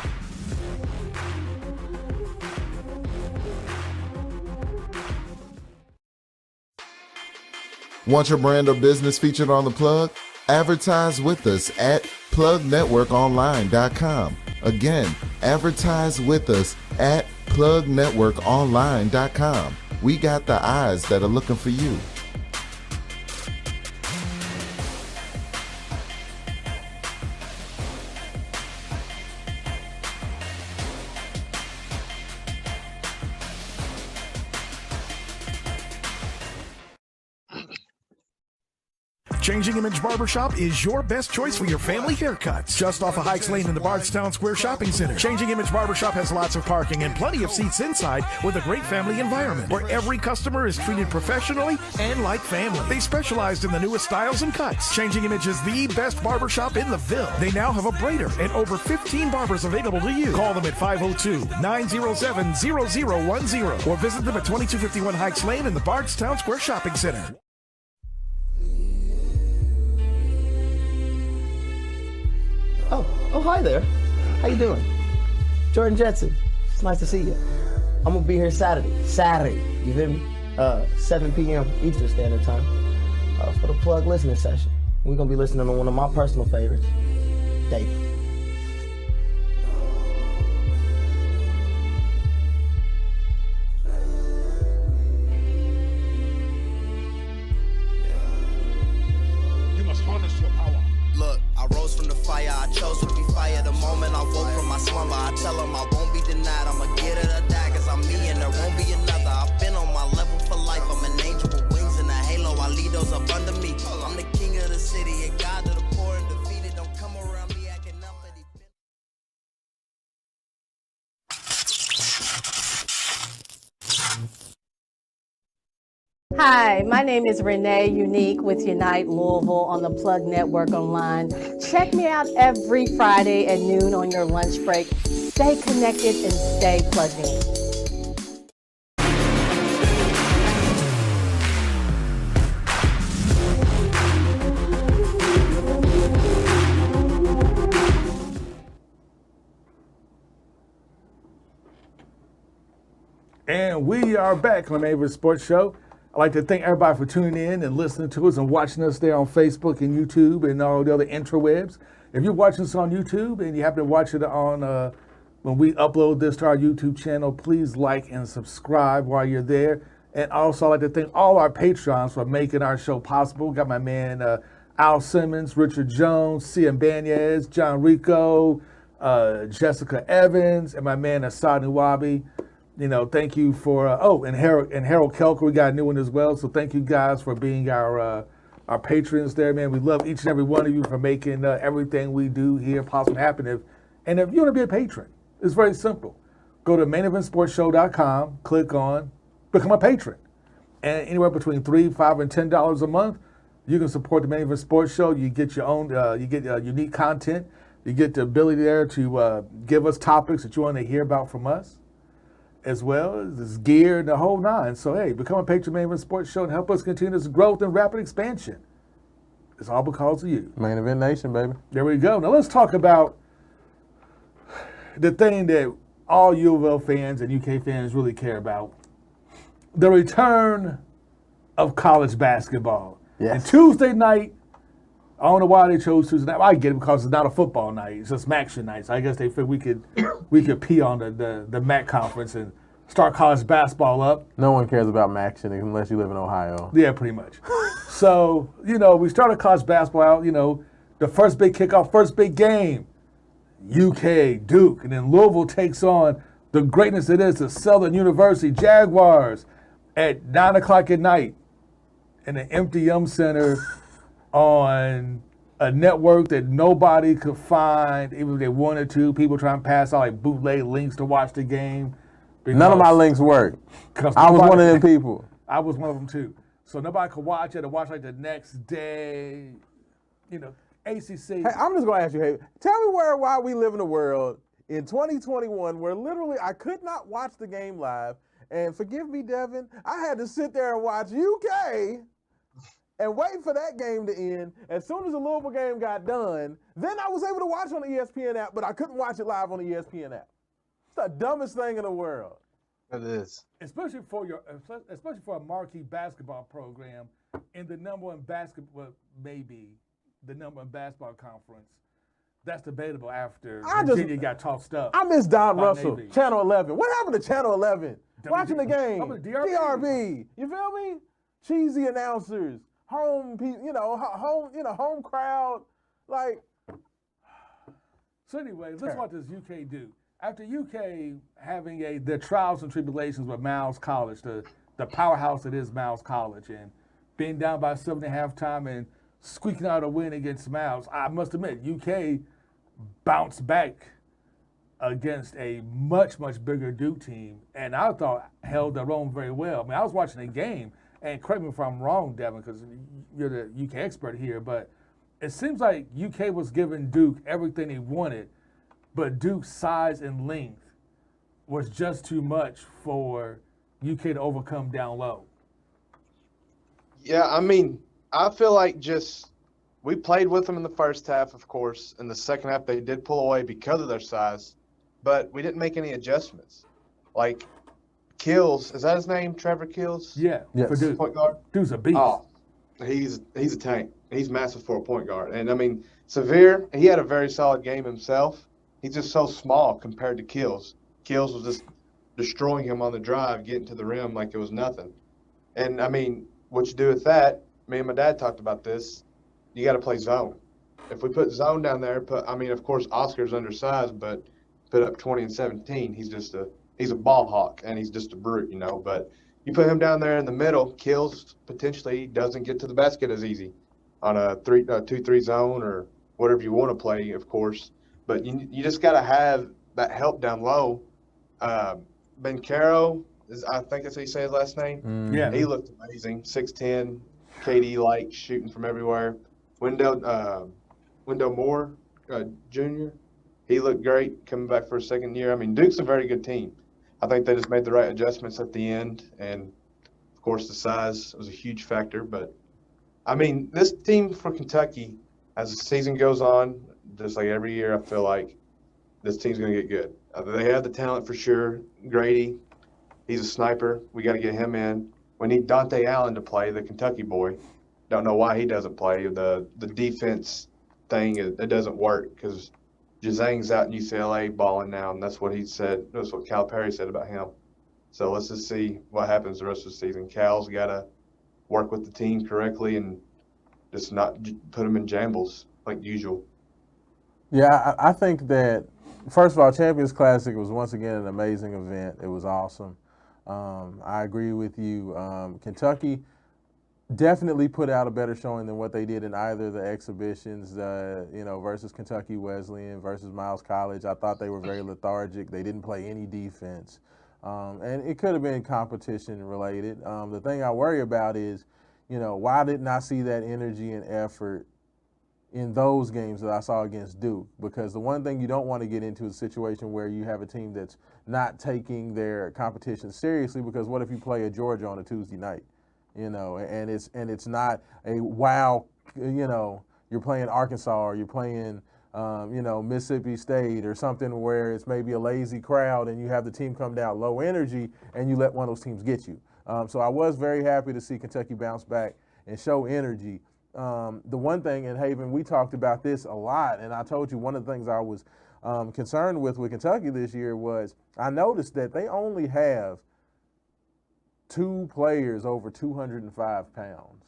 [SPEAKER 6] Want your brand or business featured on The Plug? Advertise with us at plugnetworkonline.com. Again, advertise with us at plugnetworkonline.com. We got the eyes that are looking for you.
[SPEAKER 8] Changing Image Barbershop is your best choice for your family haircuts. Just off of Hikes Lane in the Bardstown Square Shopping Center. Changing Image Barbershop has lots of parking and plenty of seats inside with a great family environment where every customer is treated professionally and like family. They specialized in the newest styles and cuts. Changing Image is the best barbershop in the Ville. They now have a braider and over 15 barbers available to you. Call them at 502-907-0010 or visit them at 2251 Hikes Lane in the Bardstown Square Shopping Center.
[SPEAKER 9] Oh, hi there. How you doing? Jordan Jetson. It's nice to see you. I'm gonna be here Saturday, you feel me? 7 p.m. Eastern Standard Time for the Plug listening session. We're gonna be listening to one of my personal favorites, David.
[SPEAKER 10] You must harness your power.
[SPEAKER 11] Look, I rose from the fire, I chose to be fire. The moment I woke from my slumber, I tell them I won't be denied. I'ma get it or die, cause I'm me and there won't be another. I've been on my level for life, I'm an angel with wings and a halo. I lead those up under me. I'm the king of the city, a god to the poor and defeated. Don't come around me acting up.
[SPEAKER 12] Hi, my name is Renee Unique with Unite Louisville on the Plug Network Online. Check me out every Friday at noon on your lunch break. Stay connected and stay plugged in.
[SPEAKER 1] And we are back on the Maven Sports Show. I'd like to thank everybody for tuning in and listening to us and watching us there on Facebook and YouTube and all the other intrawebs. If you're watching us on YouTube and you happen to watch it on when we upload this to our YouTube channel, please like and subscribe while you're there. And also, I'd like to thank all our Patreons for making our show possible. Got my man Al Simmons, Richard Jones, Cian Banez, John Rico, Jessica Evans, and my man Asad Nuwabi. You know, thank you for and Harold Kelker, we got a new one as well. So thank you guys for being our patrons there, man. We love each and every one of you for making everything we do here possible to happen. And if you want to be a patron, it's very simple. Go to maineventsportshow.com, click on become a patron, and anywhere between $3, $5, and $10 a month, you can support the Main Event Sports Show. You get your own, you get unique content. You get the ability there to give us topics that you want to hear about from us, as well as this gear and the whole nine. So, hey, become a patron of Main Event Sports Show and help us continue this growth and rapid expansion. It's all because of you.
[SPEAKER 2] Main Event Nation, baby.
[SPEAKER 1] There we go. Now, let's talk about the thing that all U of L fans and UK fans really care about, the return of college basketball.
[SPEAKER 2] Yes.
[SPEAKER 1] And Tuesday night, I don't know why they chose Tuesday night. I get it because it's not a football night. It's just MACtion night. So I guess they figured we could pee on the MAC conference and start college basketball up.
[SPEAKER 2] No one cares about MACtion unless you live in Ohio.
[SPEAKER 1] Yeah, pretty much. So, we started college basketball out, the first big kickoff, first big game, UK, Duke, and then Louisville takes on the greatness it is, the Southern University Jaguars at 9 o'clock at night in an empty Yum Center on a network that nobody could find, even if they wanted to. People trying to pass out like bootleg links to watch the game.
[SPEAKER 2] None of my links work. I was one of them people.
[SPEAKER 1] I was one of them too. So nobody could watch it or watch like the next day. ACC.
[SPEAKER 2] Hey, I'm just going to ask you, hey, tell me why we live in a world in 2021 where literally I could not watch the game live. And forgive me, Devin, I had to sit there and watch UK and wait for that game to end. As soon as the Louisville game got done, then I was able to watch on the ESPN app, but I couldn't watch it live on the ESPN app. It's the dumbest thing in the world.
[SPEAKER 3] It is.
[SPEAKER 1] Especially for a marquee basketball program in the number one basketball, maybe the number one basketball conference. That's debatable after Virginia got tossed up.
[SPEAKER 2] I miss Don Russell,
[SPEAKER 1] Navy.
[SPEAKER 2] Channel 11. What happened to Channel 11? Watching the game.
[SPEAKER 1] DRB.
[SPEAKER 2] You feel me? Cheesy announcers. Home crowd, like.
[SPEAKER 1] So anyway, let's watch this UK do. After UK having their trials and tribulations with Miles College, the powerhouse that is Miles College, and being down by 7 at halftime and squeaking out a win against Miles. I must admit, UK bounced back against a much, much bigger Duke team, and I thought held their own very well. I mean, I was watching the game, and correct me if I'm wrong, Devin, because you're the UK expert here, but it seems like UK was giving Duke everything he wanted, but Duke's size and length was just too much for UK to overcome down low.
[SPEAKER 3] Yeah, I mean, I feel like we played with them in the first half, of course. In the second half, they did pull away because of their size, but we didn't make any adjustments. Like Kills, is that his name? Trevor Kills?
[SPEAKER 1] Yeah,
[SPEAKER 2] yes.
[SPEAKER 1] For Duke.
[SPEAKER 3] Point guard.
[SPEAKER 1] Dude's a beast.
[SPEAKER 3] Oh, he's a tank. He's massive for a point guard. And I mean, Severe, he had a very solid game himself. He's just so small compared to Kills. Kills was just destroying him on the drive, getting to the rim like it was nothing. And I mean, what you do with that, me and my dad talked about this, you got to play zone. If we put zone down there, of course, Oscar's undersized, but put up 20 and 17, he's a ball hawk, and he's just a brute, you know. But you put him down there in the middle, Kills potentially doesn't get to the basket as easy on a 2-3 zone or whatever you want to play, of course. But you just got to have that help down low. Bencaro, I think that's how you say his last name.
[SPEAKER 1] Yeah.
[SPEAKER 3] He looked amazing. 6'10", KD-like, shooting from everywhere. Wendell Moore, Jr., he looked great coming back for a second year. I mean, Duke's a very good team. I think they just made the right adjustments at the end. And, of course, the size was a huge factor. But, I mean, this team for Kentucky, as the season goes on, just like every year, I feel like this team's going to get good. They have the talent for sure. Grady, he's a sniper. We got to get him in. We need Dante Allen to play, the Kentucky boy. Don't know why he doesn't play. The defense thing, it doesn't work because Jazang's out in UCLA balling now, and that's what he said. That's what Calipari said about him. So let's just see what happens the rest of the season. Cal's got to work with the team correctly and just not put them in jambles like usual.
[SPEAKER 2] Yeah, I think that, first of all, Champions Classic was once again an amazing event. It was awesome. I agree with you. Kentucky definitely put out a better showing than what they did in either of the exhibitions, versus Kentucky Wesleyan, versus Miles College. I thought they were very lethargic. They didn't play any defense. And it could have been competition related. The thing I worry about is, why didn't I see that energy and effort in those games that I saw against Duke? Because the one thing you don't want to get into is a situation where you have a team that's not taking their competition seriously, because what if you play a Georgia on a Tuesday night? And it's not a wow, you're playing Arkansas or you're playing, Mississippi State or something where it's maybe a lazy crowd and you have the team come down low energy and you let one of those teams get you. So I was very happy to see Kentucky bounce back and show energy. The one thing, and Haven, we talked about this a lot, and I told you one of the things I was concerned with Kentucky this year was I noticed that they only have 2 players over 205 pounds,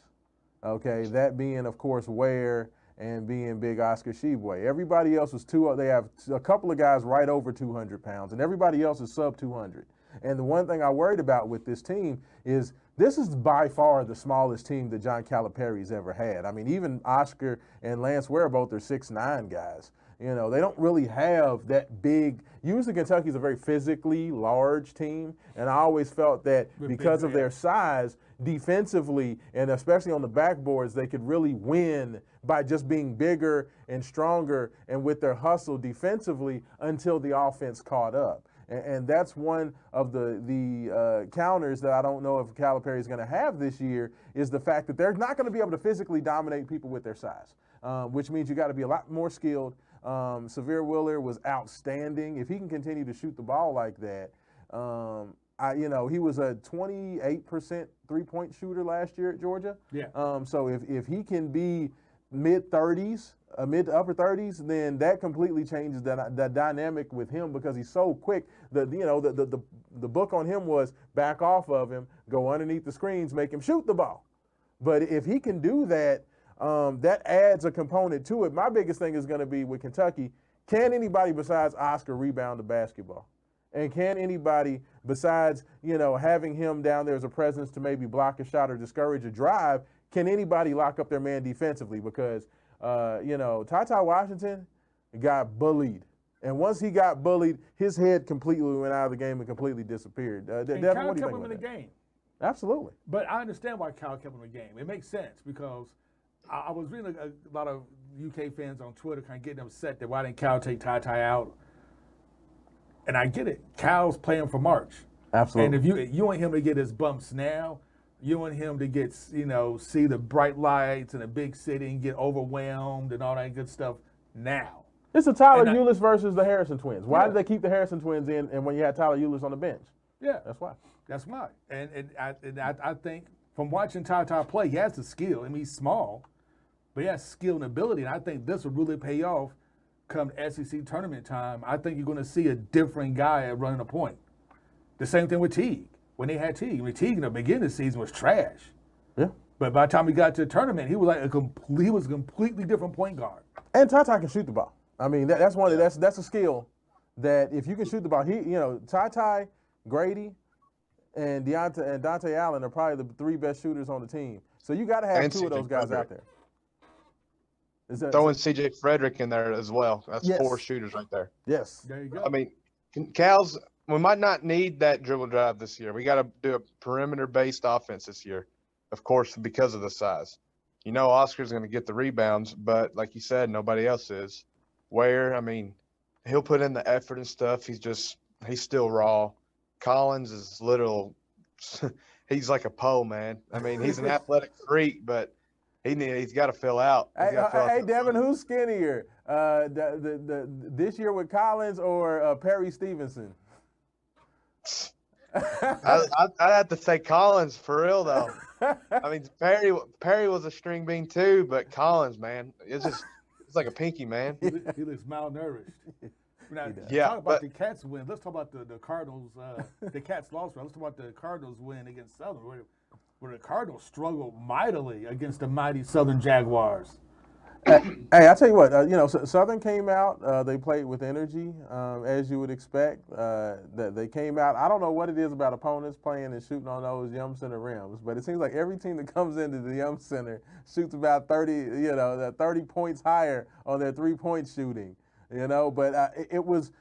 [SPEAKER 2] okay? That being, of course, Ware and being Big Oscar Tshiebwe. Everybody else is they have a couple of guys right over 200 pounds, and everybody else is sub 200. And the one thing I worried about with this team is this is by far the smallest team that John Calipari's ever had. I mean, even Oscar and Lance Ware both are 6'9" guys. They don't really have that big. Usually Kentucky's a very physically large team, and I always felt that because of their size, defensively, and especially on the backboards, they could really win by just being bigger and stronger and with their hustle defensively until the offense caught up. And that's one of the counters that I don't know if Calipari is going to have this year, is the fact that they're not going to be able to physically dominate people with their size, which means you got to be a lot more skilled. Severe Willer was outstanding. If he can continue to shoot the ball like that, he was a 28% three-point shooter last year at Georgia.
[SPEAKER 1] Yeah.
[SPEAKER 2] So if he can be mid-30s, mid to upper 30s, then that completely changes that dynamic with him, because he's so quick. The book on him was back off of him, go underneath the screens, make him shoot the ball. But if he can do that, that adds a component to it. My biggest thing is going to be with Kentucky, can anybody besides Oscar rebound the basketball? And can anybody besides, having him down there as a presence to maybe block a shot or discourage a drive, can anybody lock up their man defensively? Because, Ty Washington got bullied. And once he got bullied, his head completely went out of the game and completely disappeared.
[SPEAKER 1] And
[SPEAKER 2] Devin,
[SPEAKER 1] Cal
[SPEAKER 2] what do you
[SPEAKER 1] kept
[SPEAKER 2] think
[SPEAKER 1] him in
[SPEAKER 2] about
[SPEAKER 1] the
[SPEAKER 2] that?
[SPEAKER 1] game.
[SPEAKER 2] Absolutely.
[SPEAKER 1] But I understand why Cal kept him in the game. It makes sense because I was reading a lot of UK fans on Twitter kind of getting upset that why didn't Cal take Ty out? And I get it. Cal's playing for March.
[SPEAKER 2] Absolutely.
[SPEAKER 1] And if you want him to get his bumps now, you want him to get, see the bright lights in a big city and get overwhelmed and all that good stuff now.
[SPEAKER 2] It's the Tyler Ulis versus the Harrison twins. Why did they keep the Harrison twins in and when you had Tyler Ulis on the bench?
[SPEAKER 1] Yeah.
[SPEAKER 2] That's why.
[SPEAKER 1] That's why. And I think from watching Ty play, he has the skill. I mean, he's small, but he has skill and ability. And I think this will really pay off come SEC tournament time. I think you're going to see a different guy at running a point. The same thing with Teague. When they had Teague. I mean, Teague in the beginning of the season was trash.
[SPEAKER 2] Yeah.
[SPEAKER 1] But by the time he got to the tournament, he was like a completely different point guard.
[SPEAKER 2] And Ty can shoot the ball. I mean, that's a skill that if you can shoot the ball, Ty, Grady, and Dante Allen are probably the three best shooters on the team. So you got to have two of those guys out there.
[SPEAKER 3] Throwing C.J. Frederick in there as well. That's 4 shooters right there.
[SPEAKER 2] Yes.
[SPEAKER 1] There you go.
[SPEAKER 3] I mean, Cal's, we might not need that dribble drive this year. We got to do a perimeter-based offense this year, of course, because of the size. Oscar's going to get the rebounds, but like you said, nobody else is. I mean, he'll put in the effort and stuff. He's still raw. Collins is he's like a pole, man. I mean, he's an athletic freak, but he's got to fill out.
[SPEAKER 2] Hey, Devin, who's skinnier? This year with Collins or Perry Stevenson?
[SPEAKER 3] I'd have to say Collins for real though. I mean, Perry was a string bean too, but Collins, man, it's like a pinky, man.
[SPEAKER 1] He looks malnourished. Now, talk about the Cats win. Let's talk about the Cardinals. The Cats lost. Let's talk about the Cardinals win against Southern, where the Cardinals struggled mightily against the mighty Southern Jaguars.
[SPEAKER 2] Hey, I tell you what, Southern came out. They played with energy, as you would expect. They came out. I don't know what it is about opponents playing and shooting on those Yum Center rims, but it seems like every team that comes into the Yum Center shoots about 30 points higher on their three-point shooting. But it was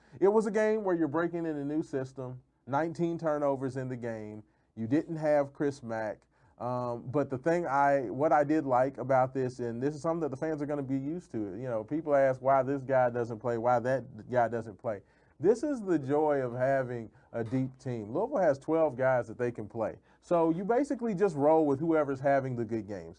[SPEAKER 2] a game where you're breaking in a new system. 19 turnovers in the game. You didn't have Chris Mack. But what I did like about this, and this is something that the fans are going to be used to. People ask why this guy doesn't play, why that guy doesn't play. This is the joy of having a deep team. Louisville has 12 guys that they can play. So you basically just roll with whoever's having the good games.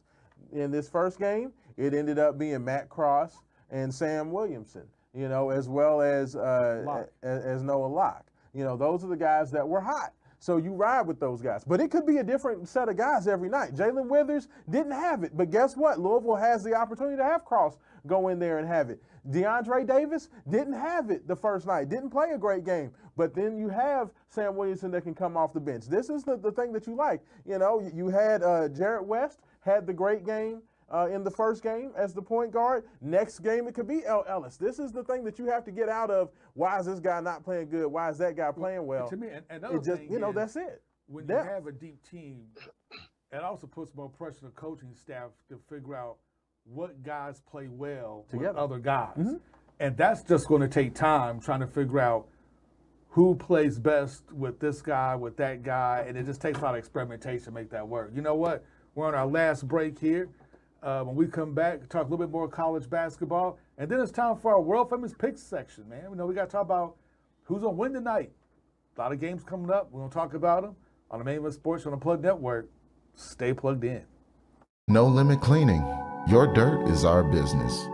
[SPEAKER 2] In this first game, it ended up being Matt Cross and Sam Williamson, as well as Noah Locke. Those are the guys that were hot. So you ride with those guys. But it could be a different set of guys every night. Jalen Withers didn't have it. But guess what? Louisville has the opportunity to have Cross go in there and have it. DeAndre Davis didn't have it the first night. Didn't play a great game. But then you have Sam Williamson that can come off the bench. This is the thing that you like. You had Jarrett West had the great game in the first game as the point guard. Next game, it could be El Ellis. This is the thing that you have to get out of. Why is this guy not playing good? Why is that guy playing well?
[SPEAKER 1] To me, another thing is,
[SPEAKER 2] that's it.
[SPEAKER 1] When you have a deep team, it also puts more pressure on the coaching staff to figure out what guys play well with other guys. Mm-hmm. And that's just going to take time trying to figure out who plays best with this guy, with that guy, and it just takes a lot of experimentation to make that work. You know what? We're on our last break here. When we come back, talk a little bit more college basketball. And then it's time for our world famous picks section, man. We got to talk about who's going to win tonight. A lot of games coming up. We're going to talk about them on the Main Event Sports on the Plug Network. Stay plugged in.
[SPEAKER 6] No Limit Cleaning. Your dirt is our business.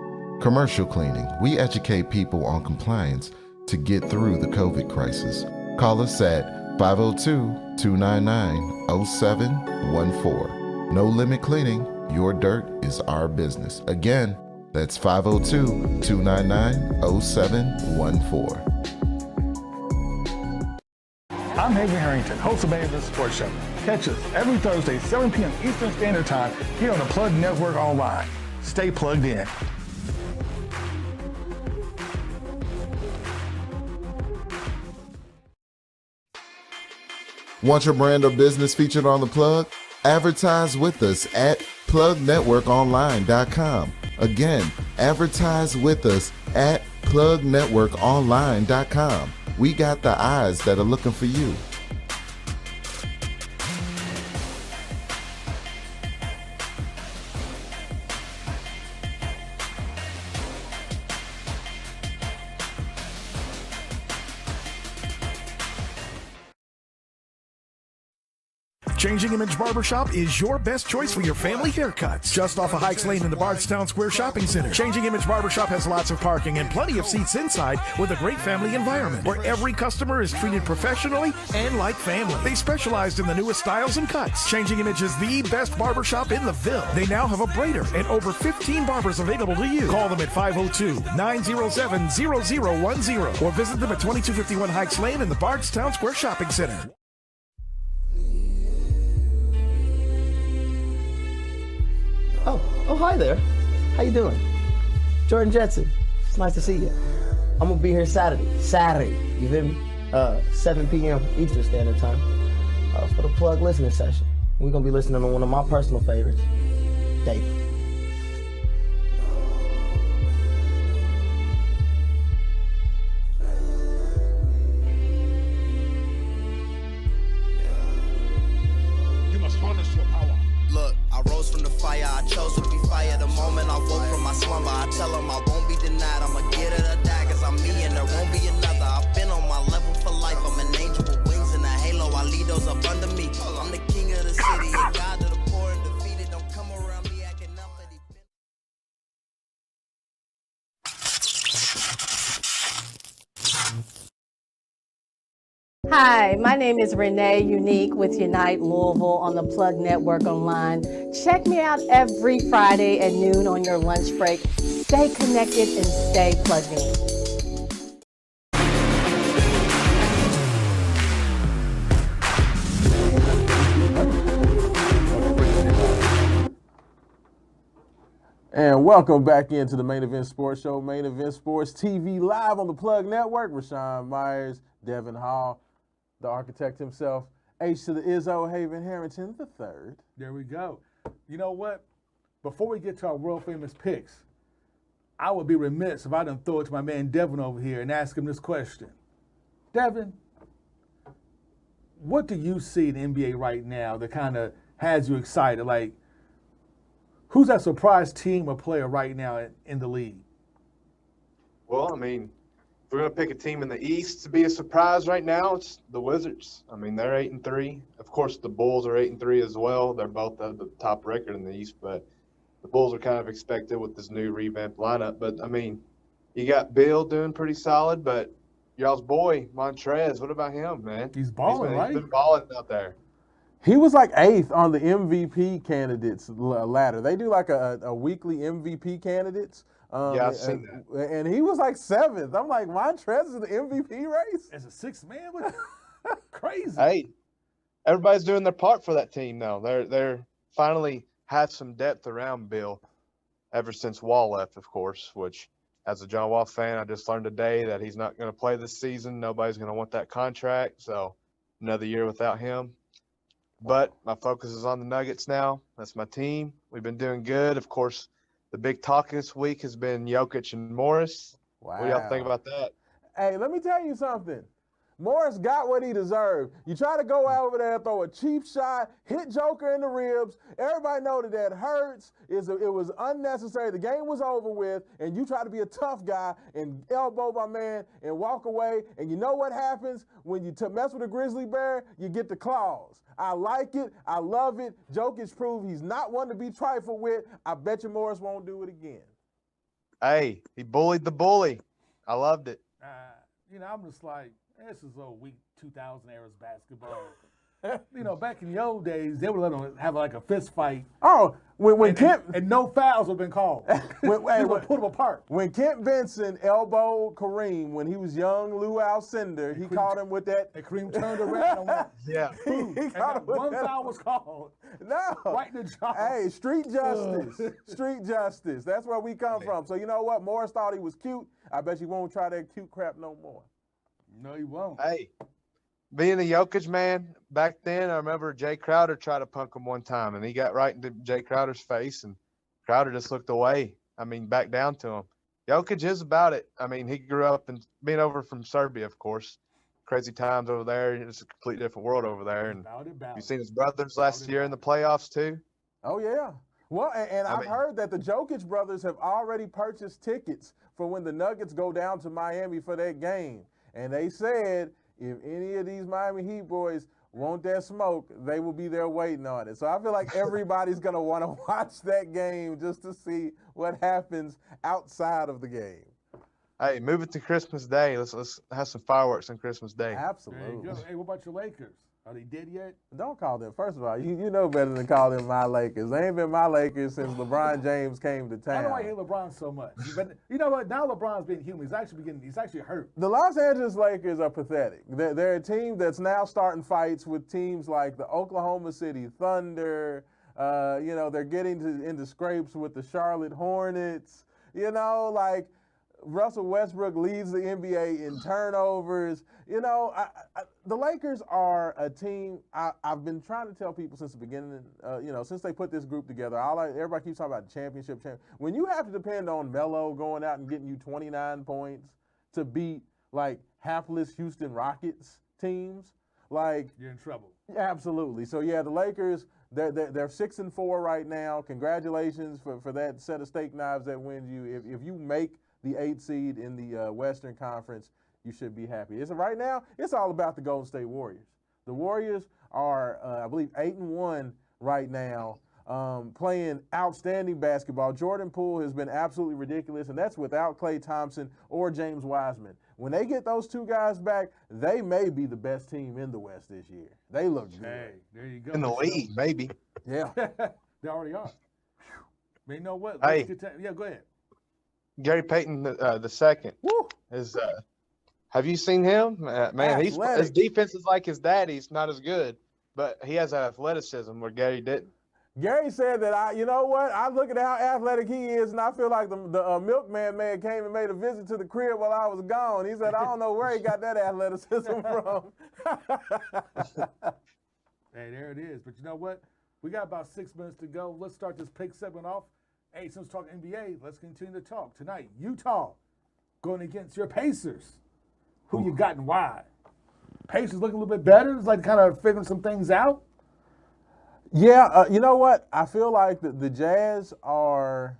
[SPEAKER 6] Commercial cleaning. We educate people on compliance to get through the COVID crisis. Call us at 502-299-0714. No Limit Cleaning. Your dirt is our business. Again, that's 502-299-0714.
[SPEAKER 7] I'm Haven Harrington, host of Main Event Sports Show. Catch us every Thursday, 7 p.m. Eastern Standard Time here on the Plug Network Online. Stay plugged in.
[SPEAKER 6] Want your brand or business featured on The Plug? Advertise with us at plugnetworkonline.com. Again, advertise with us at plugnetworkonline.com. We got the eyes that are looking for you.
[SPEAKER 8] Changing Image Barbershop is your best choice for your family haircuts. Just off of Hikes Lane in the Bardstown Square Shopping Center. Changing Image Barbershop has lots of parking and plenty of seats inside with a great family environment where every customer is treated professionally and like family. They specialized in the newest styles and cuts. Changing Image is the best barbershop in the Ville. They now have a braider and over 15 barbers available to you. Call them at 502-907-0010 or visit them at 2251 Hikes Lane in the Bardstown Square Shopping Center.
[SPEAKER 9] Oh, hi there. How you doing? Jordan Jetson. It's nice to see you. I'm gonna be here Saturday, you feel me? 7 p.m. Eastern Standard Time for the Plug listening session. We're gonna be listening to one of my personal favorites, David.
[SPEAKER 10] You must harness your power.
[SPEAKER 11] Look, I rose from the fire, I chose to be fire. The moment I woke from my slumber, I tell them I won't be denied. I'ma get it or die, cause I'm me and there won't be another. I've been on my level for life, I'm an angel with wings and a halo. I lead those up under me. I'm the king of the city, a god to the poor and defeated. Don't come around me acting uppity.
[SPEAKER 12] Hi, my name is Renee Unique with Unite Louisville on the Plug Network Online. Check me out every Friday at noon on your lunch break. Stay connected and stay plugged in.
[SPEAKER 2] And welcome back into the Main Event Sports Show, Main Event Sports TV, live on the Plug Network. Rashawn Myers, Devin Hall, the architect himself, H to the Izzo, Haven Harrington III.
[SPEAKER 1] There we go. You know what? Before we get to our world famous picks, I would be remiss if I didn't throw it to my man Devin over here and ask him this question. Devin, what do you see in the NBA right now that kind of has you excited? Like, who's that surprise team or player right now in the league?
[SPEAKER 3] Well, I mean, if we're going to pick a team in the East to be a surprise right now, it's the Wizards. I mean, they're 8-3. Of course, the Bulls are 8-3 as well. They're both at the top record in the East, but the Bulls are kind of expected with this new revamped lineup. But, I mean, you got Bill doing pretty solid, but y'all's boy, Montrez, what about him, man?
[SPEAKER 1] He's balling, right?
[SPEAKER 3] He's been balling out there.
[SPEAKER 2] He was like 8th on the MVP candidates ladder. They do like a weekly MVP candidates.
[SPEAKER 3] Yeah, I've seen that.
[SPEAKER 2] And he was like 7th. I'm like, Montrez is in the MVP race?
[SPEAKER 1] As a sixth man? Crazy.
[SPEAKER 3] Hey, everybody's doing their part for that team now. They're finally have some depth around Bill ever since Wall left, of course, which as a John Wall fan, I just learned today that he's not going to play this season. Nobody's going to want that contract. So another year without him. But my focus is on the Nuggets now. That's my team. We've been doing good. Of course, the big talk this week has been Jokic and Morris.
[SPEAKER 2] Wow.
[SPEAKER 3] What do y'all think about that?
[SPEAKER 2] Hey, let me tell you something. Morris got what he deserved. You try to go out over there, throw a cheap shot, hit Joker in the ribs. Everybody know that hurts. It was unnecessary. The game was over with, and you try to be a tough guy and elbow my man and walk away. And you know what happens when you mess with a grizzly bear? You get the claws. I like it. I love it. Jokic proved he's not one to be trifled with. I bet you Morris won't do it again.
[SPEAKER 3] Hey, he bullied the bully. I loved it.
[SPEAKER 1] I'm just like, this is a weak 2000 era's basketball. Back in the old days, they would let them have like a fist fight.
[SPEAKER 2] Oh, when Kent
[SPEAKER 1] and no fouls have been called. They would put them apart.
[SPEAKER 2] When Kent Benson elbowed Kareem when he was young, Lou Alcindor, he caught him with that.
[SPEAKER 1] And Kareem turned around and went,
[SPEAKER 3] yeah.
[SPEAKER 2] He caught him with
[SPEAKER 1] one
[SPEAKER 2] that.
[SPEAKER 1] foul was called.
[SPEAKER 2] No.
[SPEAKER 1] Right in the jaw.
[SPEAKER 2] Hey, street justice. Street justice. That's where we come from. So you know what? Morris thought he was cute. I bet you won't try that cute crap no more.
[SPEAKER 1] No, he won't.
[SPEAKER 3] Hey, being a Jokic man back then, I remember Jay Crowder tried to punk him one time, and he got right into Jay Crowder's face, and Crowder just looked away. I mean, back down to him. Jokic is about it. I mean, he grew up and being over from Serbia, of course. Crazy times over there. It's a completely different world over there. And you've seen his brothers last year in the playoffs too.
[SPEAKER 2] Oh, yeah. Well, and I've heard that the Jokic brothers have already purchased tickets for when the Nuggets go down to Miami for that game. And they said if any of these Miami Heat boys want that smoke, they will be there waiting on it. So I feel like everybody's going to want to watch that game just to see what happens outside of the game.
[SPEAKER 3] Hey, move it to Christmas Day. Let's have some fireworks on Christmas Day.
[SPEAKER 2] Absolutely.
[SPEAKER 1] Hey, what about your Lakers? Are they dead yet?
[SPEAKER 2] Don't call them. First of all, you know better than call them my Lakers. They ain't been my Lakers since LeBron James came to town.
[SPEAKER 1] I don't know why you hate LeBron so much. But you know what? Now LeBron's being human. He's actually hurt.
[SPEAKER 2] The Los Angeles Lakers are pathetic. They're a team that's now starting fights with teams like the Oklahoma City Thunder. They're getting into scrapes with the Charlotte Hornets. Russell Westbrook leads the NBA in turnovers. The Lakers are a team I've been trying to tell people since the beginning, since they put this group together. Everybody keeps talking about the championship. When you have to depend on Melo going out and getting you 29 points to beat, hapless Houston Rockets teams,
[SPEAKER 1] you're in trouble.
[SPEAKER 2] Absolutely. So, yeah, the Lakers, they're 6-4 right now. Congratulations for that set of steak knives that wins you. If you make the 8th seed in the Western Conference, you should be happy. Right now, it's all about the Golden State Warriors. The Warriors are, I believe, 8-1 right now, playing outstanding basketball. Jordan Poole has been absolutely ridiculous, and that's without Klay Thompson or James Wiseman. When they get those two guys back, they may be the best team in the West this year. They look good.
[SPEAKER 1] Hey, there you go.
[SPEAKER 3] In the league, maybe.
[SPEAKER 2] Yeah.
[SPEAKER 1] They already are. But you know what?
[SPEAKER 3] Hey.
[SPEAKER 1] Yeah, go ahead.
[SPEAKER 3] Gary Payton the second is. Have you seen him? Man, his defense is like his daddy's, not as good, but he has athleticism where Gary didn't.
[SPEAKER 2] Gary said that I look at how athletic he is, and I feel like the milkman man came and made a visit to the crib while I was gone. He said, I don't know where he got that athleticism from.
[SPEAKER 1] Hey, there it is. But you know what? We got about 6 minutes to go. Let's start this pick segment off. Hey, since we're talking NBA, let's continue to talk. Tonight, Utah going against your Pacers. Who you got and why? Pacers looking a little bit better. It's kind of figuring some things out.
[SPEAKER 2] Yeah, you know what? I feel like the Jazz are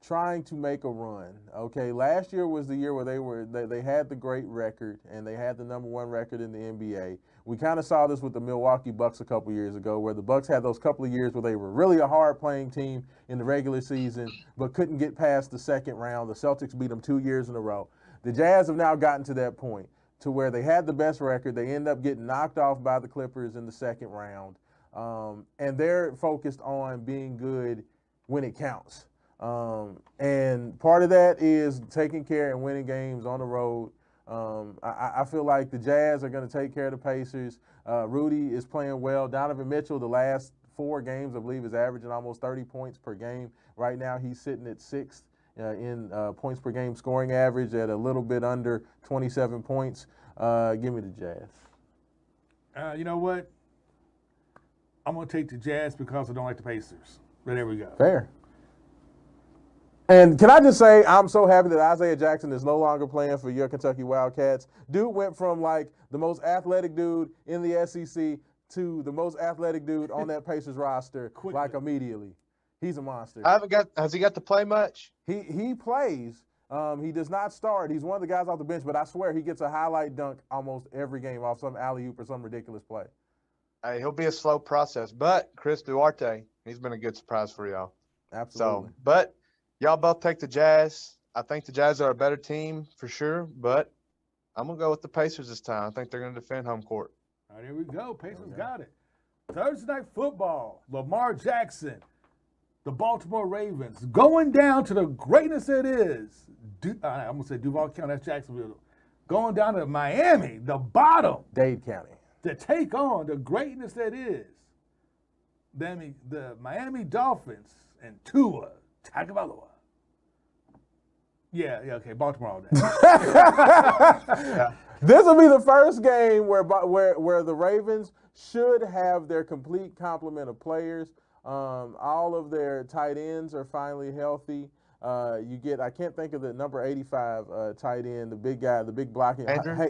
[SPEAKER 2] trying to make a run. Okay, last year was the year where they had the great record and they had the #1 record in the NBA. We kind of saw this with the Milwaukee Bucks a couple years ago, where the Bucks had those couple of years where they were really a hard-playing team in the regular season, but couldn't get past the second round. The Celtics beat them 2 years in a row. The Jazz have now gotten to that point to where they had the best record. They end up getting knocked off by the Clippers in the second round. And they're focused on being good when it counts. And part of that is taking care and winning games on the road. I feel like the Jazz are going to take care of the Pacers. Rudy is playing well. Donovan Mitchell, the last 4 games, I believe, is averaging almost 30 points per game. Right now, he's sitting at 6th in points per game scoring average at a little bit under 27 points. Give me the Jazz.
[SPEAKER 1] You know what? I'm going to take the Jazz because I don't like the Pacers. But there we go.
[SPEAKER 2] Fair. And can I just say, I'm so happy that Isaiah Jackson is no longer playing for your Kentucky Wildcats. Dude went from the most athletic dude in the SEC to the most athletic dude on that Pacers roster, immediately. He's a monster.
[SPEAKER 3] Has he got to play much?
[SPEAKER 2] He plays. He does not start. He's one of the guys off the bench, but I swear he gets a highlight dunk almost every game off some alley-oop or some ridiculous play.
[SPEAKER 3] Hey, he'll be a slow process, but Chris Duarte, he's been a good surprise for y'all.
[SPEAKER 2] Absolutely.
[SPEAKER 3] So, but y'all both take the Jazz. I think the Jazz are a better team for sure, but I'm going to go with the Pacers this time. I think they're going to defend home court.
[SPEAKER 1] All right, here we go. Pacers got it. Thursday Night Football, Lamar Jackson, the Baltimore Ravens, going down to the greatness it is. I'm going to say Duval County, that's Jacksonville. Going down to Miami, the bottom.
[SPEAKER 2] Dade County. To
[SPEAKER 1] take on the greatness that is the Miami Dolphins and Tua Tagovailoa. Yeah, okay, Baltimore all day.
[SPEAKER 2] This will be the first game where the Ravens should have their complete complement of players. All of their tight ends are finally healthy. I can't think of the number 85 tight end, the big guy, the big blocking.
[SPEAKER 3] Andrew?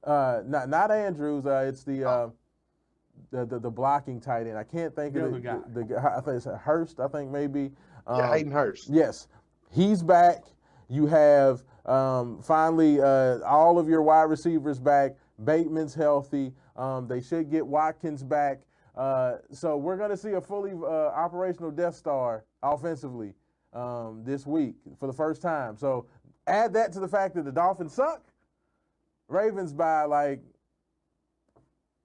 [SPEAKER 2] Not Andrews. It's the blocking tight end. I can't think of the guy. I think it's Hurst. I think maybe.
[SPEAKER 3] Hayden Hurst.
[SPEAKER 2] Yes, he's back. You have finally all of your wide receivers back. Bateman's healthy. They should get Watkins back. So we're going to see a fully operational Death Star offensively this week for the first time. So add that to the fact that the Dolphins suck. Ravens by like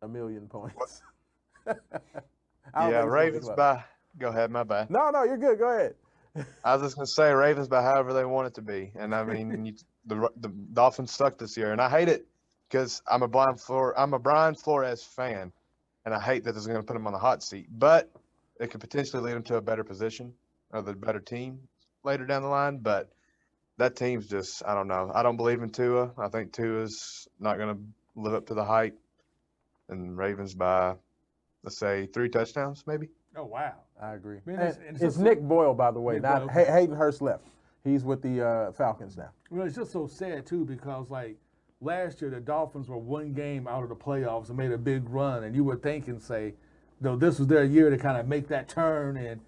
[SPEAKER 2] 1,000,000 points.
[SPEAKER 3] Yeah, Ravens by. Go ahead, my bad.
[SPEAKER 2] No, you're good. Go ahead.
[SPEAKER 3] I was just gonna say Ravens by however they want it to be, and I mean the Dolphins suck this year, and I hate it because I'm a Brian Flores fan, and I hate that this is gonna put him on the hot seat. But it could potentially lead him to a better position or the better team later down the line. But that team's just I don't know. I don't believe in Tua. I think Tua's not gonna live up to the hype, and Ravens by let's say 3 touchdowns maybe.
[SPEAKER 1] Oh, wow.
[SPEAKER 2] I agree.
[SPEAKER 1] I mean,
[SPEAKER 2] it's Nick Boyle, by the way.
[SPEAKER 1] Nick
[SPEAKER 2] Not
[SPEAKER 1] Boyle.
[SPEAKER 2] Hayden Hurst left. He's with the Falcons now.
[SPEAKER 1] Well, it's just so sad, too, because, like, last year the Dolphins were one game out of the playoffs and made a big run, and you would think and say, this was their year to kind of make that turn and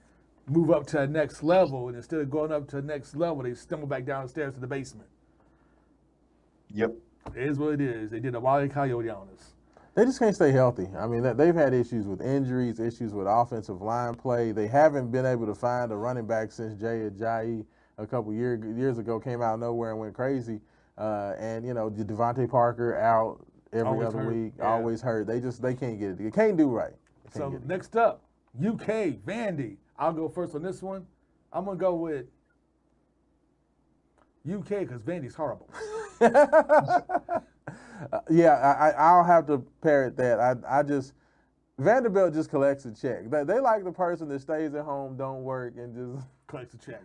[SPEAKER 1] move up to the next level, and instead of going up to the next level, they stumble back down the stairs to the basement.
[SPEAKER 3] Yep.
[SPEAKER 1] It is what it is. They did a Wile E. Coyote on us.
[SPEAKER 2] They just can't stay healthy. I mean, they've had issues with injuries, issues with offensive line play. They haven't been able to find a running back since Jay Ajayi a couple years ago came out of nowhere and went crazy. And, Devontae Parker out every
[SPEAKER 1] Always
[SPEAKER 2] other
[SPEAKER 1] hurt.
[SPEAKER 2] week,
[SPEAKER 1] Yeah.
[SPEAKER 2] always hurt. They can't get it. They can't do right.
[SPEAKER 1] So next up, UK, Vandy. I'll go first on this one. I'm going to go with UK because Vandy's horrible.
[SPEAKER 2] I'll have to parrot that. Vanderbilt just collects a check. They like the person that stays at home, don't work, and just
[SPEAKER 1] collects a check.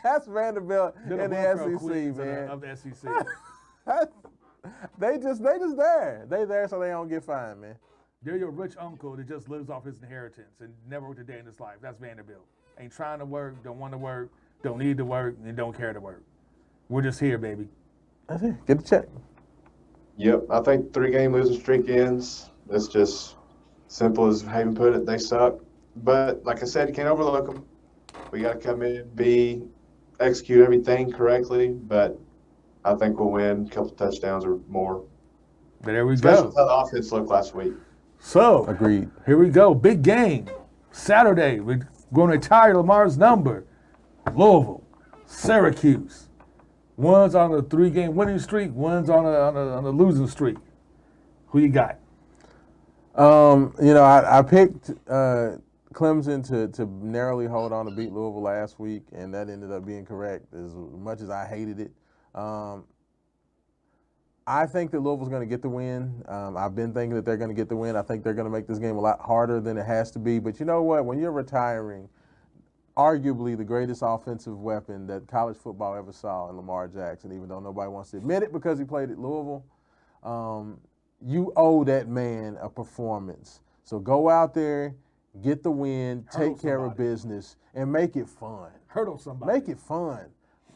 [SPEAKER 2] That's Vanderbilt
[SPEAKER 1] They're
[SPEAKER 2] in the
[SPEAKER 1] welfare
[SPEAKER 2] SEC,
[SPEAKER 1] queens
[SPEAKER 2] man.
[SPEAKER 1] Of the SEC.
[SPEAKER 2] They just there. They there so they don't get fined, man.
[SPEAKER 1] They're your rich uncle that just lives off his inheritance and never worked a day in his life. That's Vanderbilt. Ain't trying to work, don't want to work, don't need to work, and don't care to work. We're just here, baby.
[SPEAKER 2] That's it. Get the check.
[SPEAKER 3] Yep, I think 3-game losing streak ends. It's just simple as Haven put it. They suck. But like I said, you can't overlook them. We got to come in, execute everything correctly. But I think we'll win a couple touchdowns or more.
[SPEAKER 1] There we
[SPEAKER 3] Especially
[SPEAKER 1] go.
[SPEAKER 3] how the offense looked last week.
[SPEAKER 1] So,
[SPEAKER 2] agreed.
[SPEAKER 1] Here we go. Big game. Saturday, we're going to retire Lamar's number. Louisville, Syracuse. One's on a 3-game winning streak. One's on a losing streak. Who you got?
[SPEAKER 2] I picked Clemson to narrowly hold on to beat Louisville last week, and that ended up being correct as much as I hated it. I think that Louisville's going to get the win. I've been thinking that they're going to get the win. I think they're going to make this game a lot harder than it has to be. But you know what? When you're retiring arguably the greatest offensive weapon that college football ever saw in Lamar Jackson, even though nobody wants to admit it because he played at Louisville, you owe that man a performance. So go out there, get the win, take care of business, and make it fun.
[SPEAKER 1] Hurdle somebody.
[SPEAKER 2] Make it fun.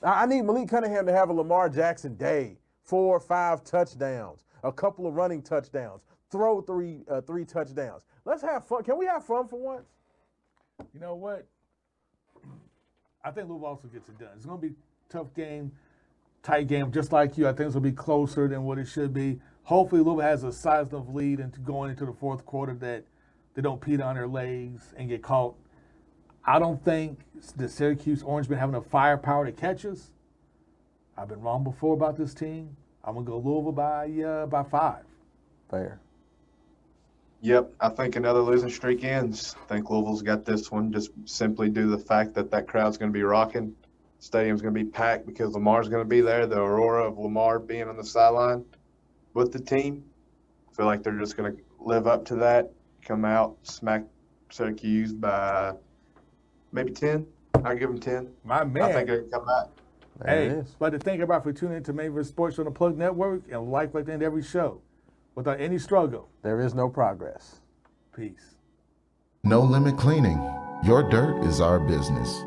[SPEAKER 2] I need Malik Cunningham to have a Lamar Jackson day. 4 or 5 touchdowns, a couple of running touchdowns, throw three touchdowns. Let's have fun. Can we have fun for once?
[SPEAKER 1] You know what? I think Louisville also gets it done. It's going to be a tough game, tight game, just like you. I think it's going to be closer than what it should be. Hopefully Louisville has a size enough lead into going into the fourth quarter that they don't pee on their legs and get caught. I don't think the Syracuse Orange been having the firepower to catch us. I've been wrong before about this team. I'm going to go Louisville by 5.
[SPEAKER 2] Fair.
[SPEAKER 3] Yep, I think another losing streak ends. I think Louisville's got this one just simply due to the fact that crowd's going to be rocking. Stadium's going to be packed because Lamar's going to be there. The aurora of Lamar being on the sideline with the team. I feel like they're just going to live up to that, come out, smack Syracuse by maybe 10. I'll give them 10.
[SPEAKER 1] My man.
[SPEAKER 3] I think they're going to come back.
[SPEAKER 2] There it
[SPEAKER 1] Hey,
[SPEAKER 2] is.
[SPEAKER 1] I'd like to thank everybody for tuning in to Main Event Sports on the Plug Network and like the end of every show without any struggle.
[SPEAKER 2] There is no progress.
[SPEAKER 1] Peace.
[SPEAKER 6] No Limit Cleaning. Your dirt is our business.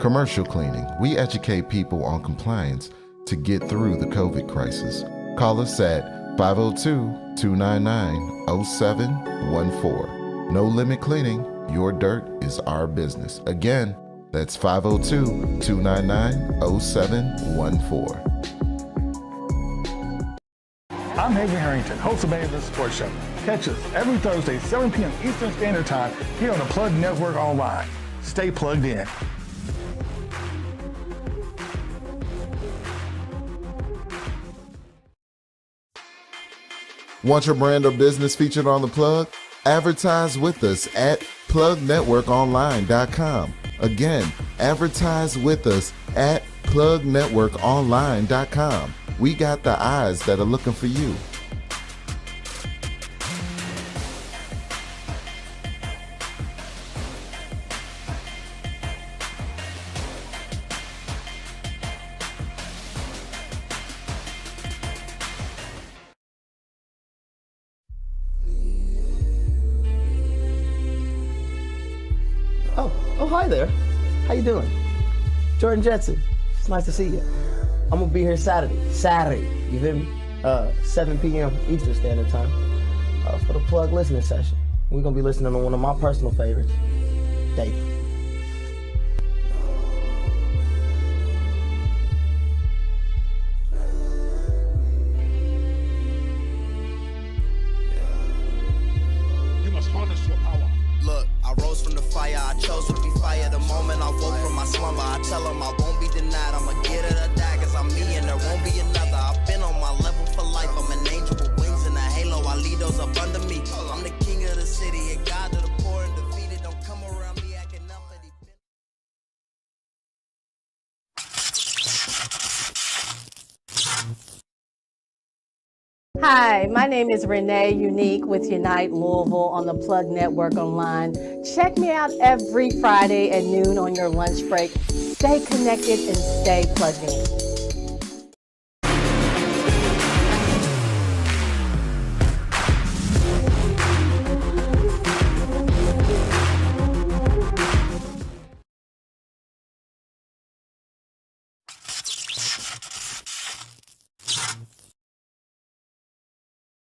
[SPEAKER 6] Commercial cleaning. We educate people on compliance to get through the COVID crisis. Call us at 502-299-0714. No Limit Cleaning. Your dirt is our business. Again, that's 502-299-0714.
[SPEAKER 7] I'm Haven Harrington, host of Main Event Sports Show. Catch us every Thursday, 7 p.m. Eastern Standard Time here on the Plug Network Online. Stay plugged in.
[SPEAKER 6] Want your brand or business featured on the Plug? Advertise with us at plugnetworkonline.com. Again, advertise with us at plugnetworkonline.com. We got the eyes that are looking for you.
[SPEAKER 9] Oh, hi there. How you doing? Jordan Jetson. It's nice to see you. I'm gonna be here Saturday, you feel me? 7 p.m. Eastern Standard Time for the Plug listening session. We're gonna be listening to one of my personal favorites, David.
[SPEAKER 10] You must harness your power.
[SPEAKER 11] Look, I rose from the fire, I chose to be fire. The moment I woke from my slumber, I tell them I won't be denied. I'ma get it or die, cause I'm me and there won't be another. I've been on my level for life, I'm an angel with wings and a halo. I lead those up under me. I'm the king of the city, a god to the poor and defeated. Don't come around me acting uppity.
[SPEAKER 12] Hi, my name is Renee Unique with Unite Louisville on the Plug Network Online. Check me out every Friday at noon on your lunch break. Stay connected and stay plugged in.